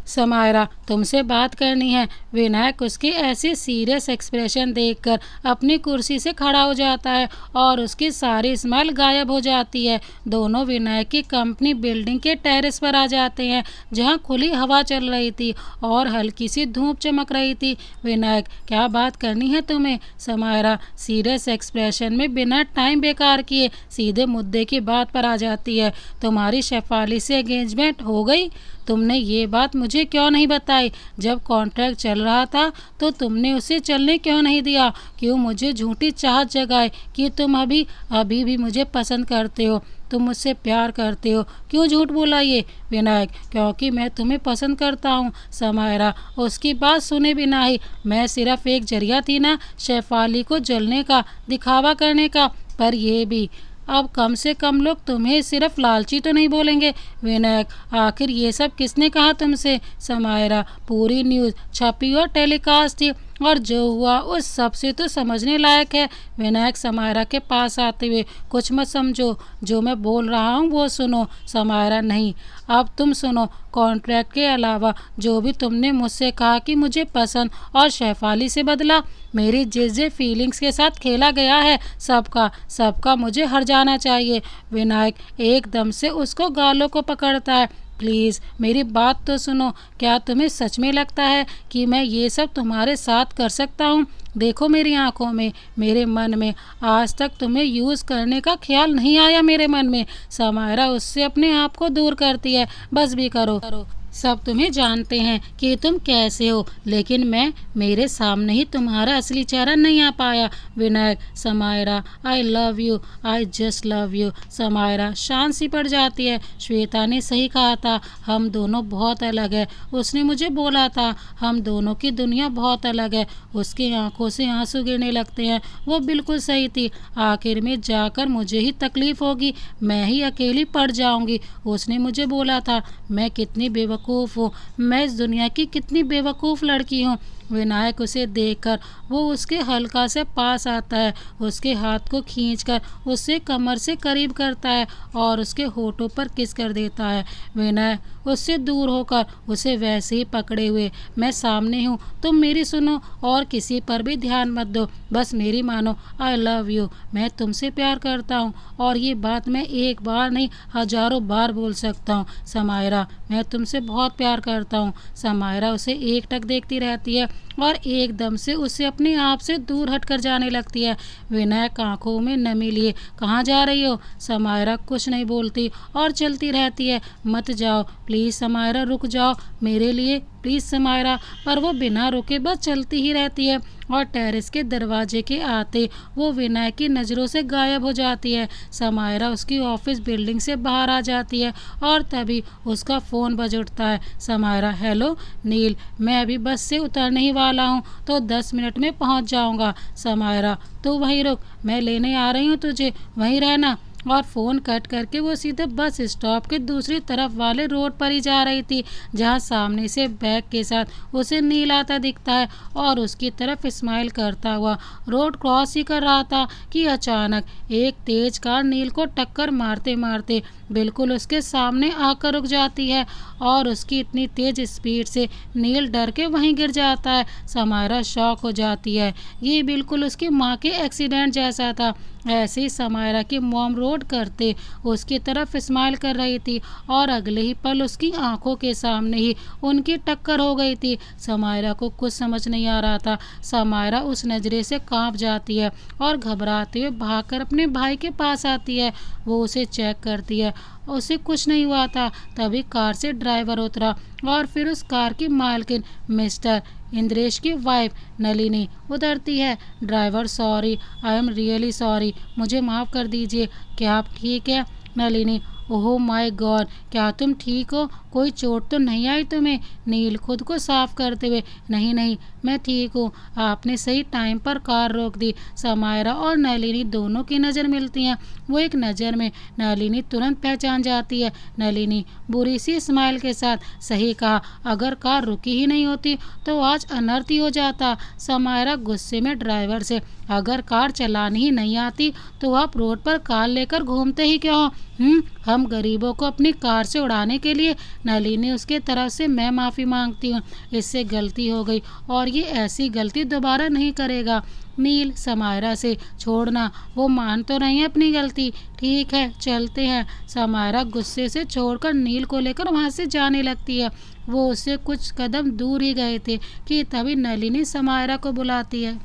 S1: समायरा, तुमसे बात करनी है। विनायक उसके ऐसे सीरियस एक्सप्रेशन देखकर अपनी कुर्सी से खड़ा हो जाता है और उसकी सारी स्माइल गायब हो जाती है। दोनों विनायक की कंपनी बिल्डिंग के टेरेस पर आ जाते हैं, जहां खुली हवा चल रही थी और हल्की सी धूप चमक रही थी। विनायक, क्या बात करनी है तुम्हें? समायरा सीरियस एक्सप्रेशन में बिना टाइम बेकार किए सीधे मुद्दे की बात पर आ जाती है। तुम्हारी शेफाली से एंगेजमेंट हो गई? तुमने ये बात मुझे क्यों नहीं बताई? जब कॉन्ट्रैक्ट चल रहा था तो तुमने उसे चलने क्यों नहीं दिया? क्यों मुझे झूठी चाहत जगाए कि तुम अभी अभी भी मुझे पसंद करते हो, तुम मुझसे प्यार करते हो? क्यों झूठ बोला ये? विनायक, क्योंकि मैं तुम्हें पसंद करता हूँ। समायरा उसकी बात सुने बिना ही, मैं सिर्फ एक जरिया थी ना शेफाली को जलने का, दिखावा करने का। पर ये भी, अब कम से कम लोग तुम्हें सिर्फ लालची तो नहीं बोलेंगे। विनायक, आखिर ये सब किसने कहा तुमसे? समायरा, पूरी न्यूज़ छपी और टेलीकास्ट थी और जो हुआ उस सब से तो समझने लायक है। विनायक समायरा के पास आते हुए, कुछ मत समझो, जो मैं बोल रहा हूँ वो सुनो। समायरा, नहीं, अब तुम सुनो। कॉन्ट्रैक्ट के अलावा जो भी तुमने मुझसे कहा कि मुझे पसंद और शेफाली से बदला, मेरी जिस फीलिंग्स के साथ खेला गया है, सबका सबका मुझे हर जाना चाहिए। विनायक एकदम से उसको गालों को पकड़ता है। प्लीज़ मेरी बात तो सुनो। क्या तुम्हें सच में लगता है कि मैं ये सब तुम्हारे साथ कर सकता हूँ? देखो मेरी आंखों में, मेरे मन में, आज तक तुम्हें यूज़ करने का ख्याल नहीं आया मेरे मन में। समायरा उससे अपने आप को दूर करती है। बस भी करो। सब तुम्हें जानते हैं कि तुम कैसे हो, लेकिन मैं, मेरे सामने ही तुम्हारा असली चेहरा नहीं आ पाया। Vinayak, Samaira, I love you, I just love you. Samaira शांत सी पड़ जाती है। श्वेता ने सही कहा था, हम दोनों बहुत अलग है। उसने मुझे बोला था, हम दोनों की दुनिया बहुत अलग है। उसकी आंखों से आंसू गिरने लगते हैं। वो बिल्कुल सही थी। आखिर में जाकर मुझे ही तकलीफ होगी, मैं ही अकेली पड़ जाऊंगी। उसने मुझे बोला था, मैं कितनी बेवकूफ़ हूँ, मैं इस दुनिया की कितनी बेवकूफ़ लड़की हूँ। विनायक उसे देखकर वो उसके हल्का से पास आता है, उसके हाथ को खींचकर उससे कमर से करीब करता है और उसके होठों पर किस कर देता है। विनायक उससे दूर होकर उसे वैसे ही पकड़े हुए, मैं सामने हूँ, तुम मेरी सुनो और किसी पर भी ध्यान मत दो, बस मेरी मानो। आई लव यू, मैं तुमसे प्यार करता हूँ और ये बात मैं एक बार नहीं हजारों बार बोल सकता हूँ। समायरा, मैं तुमसे बहुत प्यार करता हूँ। समायरा उसे एकटक देखती रहती है और एकदम से उसे अपने आप से दूर हटकर जाने लगती है। विनायक आंखों में नमी लिए, कहाँ जा रही हो? समायरा कुछ नहीं बोलती और चलती रहती है। मत जाओ प्लीज़ समायरा, रुक जाओ मेरे लिए प्लीज़ समायरा। पर वो बिना रुके बस चलती ही रहती है और टेरेस के दरवाजे के आते वो विनायक की नज़रों से गायब हो जाती है। समायरा उसकी ऑफिस बिल्डिंग से बाहर आ जाती है और तभी उसका फ़ोन बज उठता है। समायरा, हेलो नील, मैं अभी बस से उतरने ही वाला हूँ तो 10 मिनट में पहुँच जाऊँगा। समायरा, तू वहीं रुक, मैं लेने आ रही हूँ तुझे, वहीं रहना। और फ़ोन कट करके वो सीधे बस स्टॉप के दूसरी तरफ वाले रोड पर ही जा रही थी, जहाँ सामने से बैग के साथ उसे नील आता दिखता है और उसकी तरफ स्माइल करता हुआ रोड क्रॉस ही कर रहा था कि अचानक एक तेज कार नील को टक्कर मारते मारते बिल्कुल उसके सामने आकर रुक जाती है और उसकी इतनी तेज स्पीड से नील डर के वहीं गिर जाता है। समायरा शॉक हो जाती है, ये बिल्कुल उसकी माँ के एक्सीडेंट जैसा था। ऐसे ही समायरा की मॉम रोड करते उसकी तरफ स्माइल कर रही थी और अगले ही पल उसकी आंखों के सामने ही उनकी टक्कर हो गई थी। समायरा को कुछ समझ नहीं आ रहा था। समायरा उस नज़रे से कांप जाती है और घबराते हुए भागकर अपने भाई के पास आती है। वो उसे चेक करती है, उसे कुछ नहीं हुआ था। तभी कार से ड्राइवर उतरा और फिर उस कार की मालकिन मिस्टर इंद्रेश की वाइफ नलिनी उतरती है। Driver, sorry, I am really sorry, मुझे माफ़ कर दीजिए, क्या आप ठीक है? नलिनी, ओह माय गॉड, क्या तुम ठीक हो? कोई चोट तो नहीं आई तुम्हें? नील खुद को साफ करते हुए, नहीं नहीं, मैं ठीक हूँ, आपने सही टाइम पर कार रोक दी। समायरा और नलिनी दोनों की नज़र मिलती हैं। वो एक नज़र में नलिनी तुरंत पहचान जाती है। नलिनी बुरी सी स्माइल के साथ, सही कहा, अगर कार रुकी ही नहीं होती तो आज अनर्थ ही हो जाता। समायरा गुस्से में ड्राइवर से, अगर कार चलानी ही नहीं आती तो आप रोड पर कार लेकर घूमते ही क्यों? हम गरीबों को अपनी कार से उड़ाने के लिए। नलिनी उसके तरफ से, मैं माफ़ी मांगती हूँ, इससे गलती हो गई और ये ऐसी गलती दोबारा नहीं करेगा। नील समायरा से, छोड़ना, वो मान तो नहीं है अपनी गलती। ठीक है चलते हैं। समायरा गुस्से से छोड़कर नील को लेकर वहाँ से जाने लगती है। वो उससे कुछ कदम दूर ही गए थे कि तभी नलिनी समायरा को बुलाती है।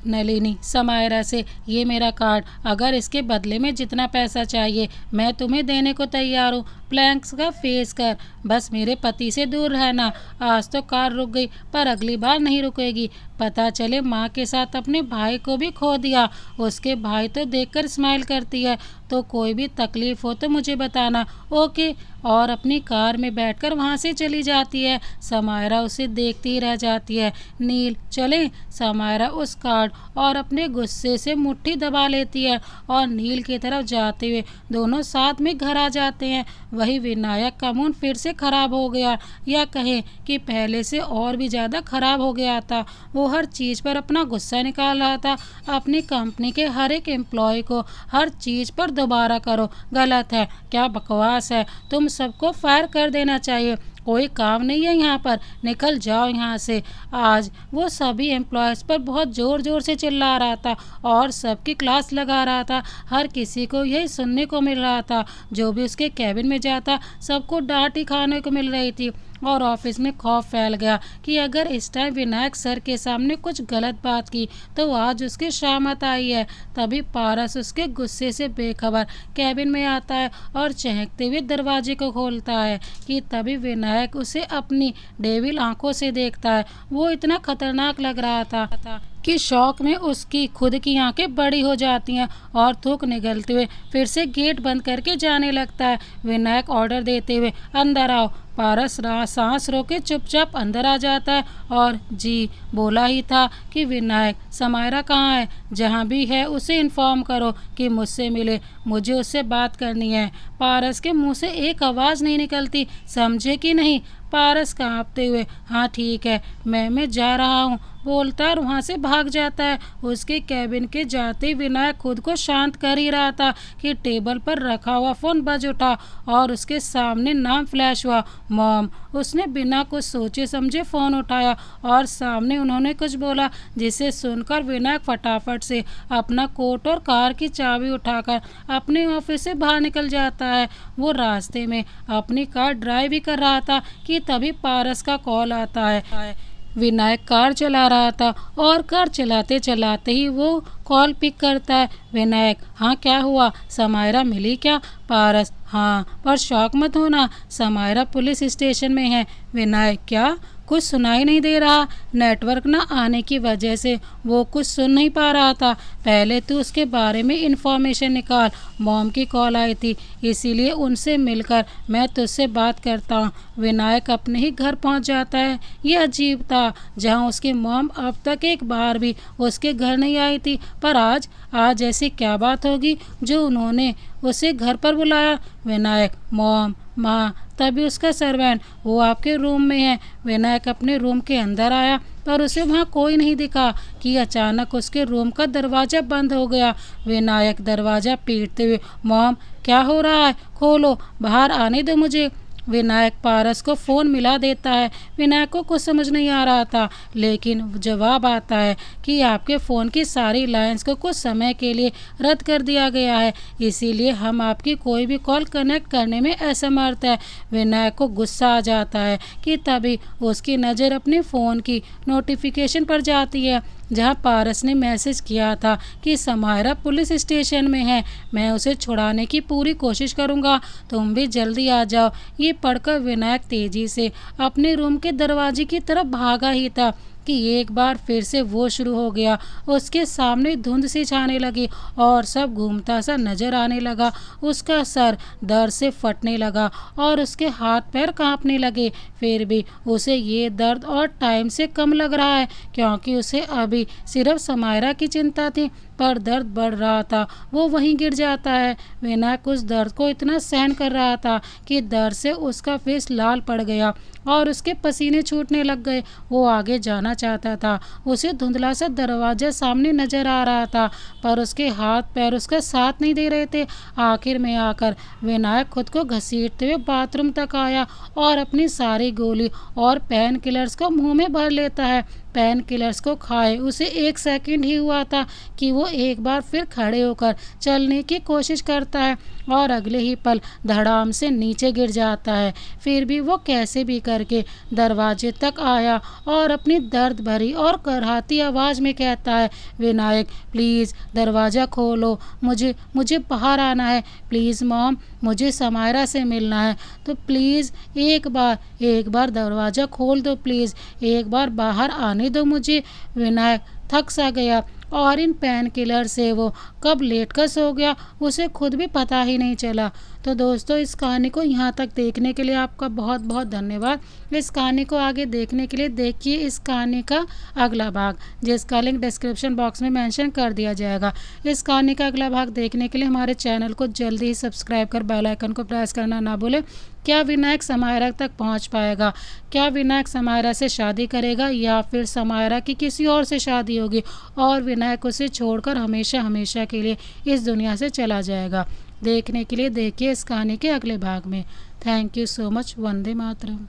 S1: नलिनी समायरा से, ये मेरा कार्ड, अगर इसके बदले में जितना पैसा चाहिए मैं तुम्हें देने को तैयार हूँ। प्लैंक्स का फेस कर, बस मेरे पति से दूर रहना। आज तो कार रुक गई पर अगली बार नहीं रुकेगी। पता चले माँ के साथ अपने भाई को भी खो दिया। उसके भाई तो देखकर स्माइल करती है। तो कोई भी तकलीफ हो तो मुझे बताना, ओके। और अपनी कार में बैठकर वहाँ से चली जाती है। समायरा उसे देखती ही रह जाती है। नील चले। समायरा उस कार्ड और अपने गुस्से से मुट्ठी दबा लेती है और नील की तरफ जाते हुए दोनों साथ में घर आ जाते हैं। वही विनायक का मूड फिर से खराब हो गया, या कहें कि पहले से और भी ज़्यादा खराब हो गया था। वो हर चीज़ पर अपना गुस्सा निकाल रहा था। अपनी कंपनी के हर एक एम्प्लॉय को हर चीज़ पर दोबारा करो, गलत है, क्या बकवास है, तुम सबको फायर कर देना चाहिए, कोई काम नहीं है यहाँ पर, निकल जाओ यहाँ से। आज वो सभी एम्प्लॉयज़ पर बहुत ज़ोर ज़ोर से चिल्ला रहा था और सबकी क्लास लगा रहा था। हर किसी को यही सुनने को मिल रहा था। जो भी उसके कैबिन में जाता सबको डांट ही खाने को मिल रही थी और ऑफिस में खौफ फैल गया कि अगर इस टाइम विनायक सर के सामने कुछ गलत बात की तो आज उसकी शामत आई है। तभी पारस उसके गुस्से से बेखबर कैबिन में आता है और चहकते हुए दरवाजे को खोलता है कि तभी विनायक उसे अपनी डेविल आंखों से देखता है। वो इतना खतरनाक लग रहा था कि शौक में उसकी खुद की आंखें बड़ी हो जाती हैं और थूक निगलते हुए फिर से गेट बंद करके जाने लगता है। विनायक ऑर्डर देते हुए, अंदर आओ। पारस सांस रोके चुपचाप अंदर आ जाता है और जी बोला ही था कि विनायक समायरा कहाँ है, जहाँ भी है उसे इन्फॉर्म करो कि मुझसे मिले, मुझे उससे बात करनी है। पारस के मुंह से एक आवाज़ नहीं निकलती, समझे कि नहीं। पारस कांपते हुए, हाँ ठीक है, मैं जा रहा हूँ, बोलता और वहाँ से भाग जाता है। उसके कैबिन के जाते ही विनायक खुद को शांत कर ही रहा था कि टेबल पर रखा हुआ फ़ोन बज उठा और उसके सामने नाम फ्लैश हुआ, मॉम। उसने बिना कुछ सोचे समझे फ़ोन उठाया और सामने उन्होंने कुछ बोला, जिसे सुनकर विनायक फटाफट से अपना कोट और कार की चाबी उठाकर अपने ऑफिस से बाहर निकल जाता है। वो रास्ते में अपनी कार ड्राइव भी कर रहा था कि तभी पारस का कॉल आता है। विनायक कार चला रहा था और कार चलाते चलाते ही वो कॉल पिक करता है। विनायक, हाँ क्या हुआ, समायरा मिली क्या? पारस, हाँ, पर शौक मत होना, समायरा पुलिस स्टेशन में है। विनायक, क्या? कुछ सुनाई नहीं दे रहा। नेटवर्क ना आने की वजह से वो कुछ सुन नहीं पा रहा था। पहले तू उसके बारे में इंफॉर्मेशन निकाल। मॉम की कॉल आई थी, इसीलिए उनसे मिलकर मैं तुझसे बात करता हूँ। विनायक अपने ही घर पहुँच जाता है। ये अजीब था, जहाँ उसकी मॉम अब तक एक बार भी उसके घर नहीं आई थी, पर आज ऐसी क्या बात होगी जो उन्होंने उसे घर पर बुलाया। विनायक, मॉम, माँ, तभी उसका सर्वेंट, वो आपके रूम में है। विनायक अपने रूम के अंदर आया पर उसे वहाँ कोई नहीं दिखा कि अचानक उसके रूम का दरवाज़ा बंद हो गया। विनायक दरवाज़ा पीटते हुए, मॉम क्या हो रहा है, खोलो, बाहर आने दो मुझे। विनायक पारस को फ़ोन मिला देता है। विनायक को कुछ समझ नहीं आ रहा था, लेकिन जवाब आता है कि आपके फ़ोन की सारी लाइंस को कुछ समय के लिए रद्द कर दिया गया है, इसीलिए हम आपकी कोई भी कॉल कनेक्ट करने में असमर्थ है। विनायक को गुस्सा आ जाता है कि तभी उसकी नज़र अपने फ़ोन की नोटिफिकेशन पर जाती है, जहां पारस ने मैसेज किया था कि समायरा पुलिस स्टेशन में है, मैं उसे छुड़ाने की पूरी कोशिश करूंगा, तुम भी जल्दी आ जाओ। ये पढ़कर विनायक तेजी से अपने रूम के दरवाजे की तरफ भागा ही था कि एक बार फिर से वो शुरू हो गया। उसके सामने धुंध सी छाने लगी और सब घूमता सा नजर आने लगा। उसका सर दर्द से फटने लगा और उसके हाथ पैर कांपने लगे। फिर भी उसे ये दर्द और टाइम से कम लग रहा है, क्योंकि उसे अभी सिर्फ समायरा की चिंता थी, पर दर्द बढ़ रहा था। वो वहीं गिर जाता है। विनायक उस दर्द को इतना सहन कर रहा था कि दर्द से उसका फेस लाल पड़ गया और उसके पसीने छूटने लग गए। वो आगे जाना चाहता था, उसे धुंधला सा दरवाजा सामने नजर आ रहा था, पर उसके हाथ पैर उसका साथ नहीं दे रहे थे। आखिर में आकर विनायक खुद को घसीटते हुए बाथरूम तक आया और अपनी सारी गोली और पेन किलर्स को मुंह में भर लेता है। पेन किलर्स को खाए उसे 1 सेकंड ही हुआ था कि वो एक बार फिर खड़े होकर चलने की कोशिश करता है और अगले ही पल धड़ाम से नीचे गिर जाता है। फिर भी वो कैसे भी करके दरवाजे तक आया और अपनी दर्द भरी और कराहती आवाज़ में कहता है, विनायक प्लीज़ दरवाज़ा खोलो, मुझे मुझे बाहर आना है, प्लीज़ मॉम, मुझे समायरा से मिलना है, तो प्लीज़ एक बार दरवाज़ा खोल दो, प्लीज़ एक बार बाहर आने दो मुझे। विनायक थक सा गया और इन पेन किलर से वो कब लेट कर सो गया उसे खुद भी पता ही नहीं चला। तो दोस्तों, इस कहानी को यहाँ तक देखने के लिए आपका बहुत बहुत धन्यवाद। इस कहानी को आगे देखने के लिए देखिए इस कहानी का अगला भाग, जिसका लिंक डिस्क्रिप्शन बॉक्स में मेंशन कर दिया जाएगा। इस कहानी का अगला भाग देखने के लिए हमारे चैनल को जल्दी ही सब्सक्राइब कर बेल आइकन को प्रेस करना ना भूलें। क्या विनायक समायरा तक पहुंच पाएगा? क्या विनायक समायरा से शादी करेगा या फिर समायरा की किसी और से शादी होगी और विनायक उसे छोड़कर हमेशा हमेशा के लिए इस दुनिया से चला जाएगा? देखने के लिए देखिए इस कहानी के अगले भाग में। Thank you so much. Vande Mataram.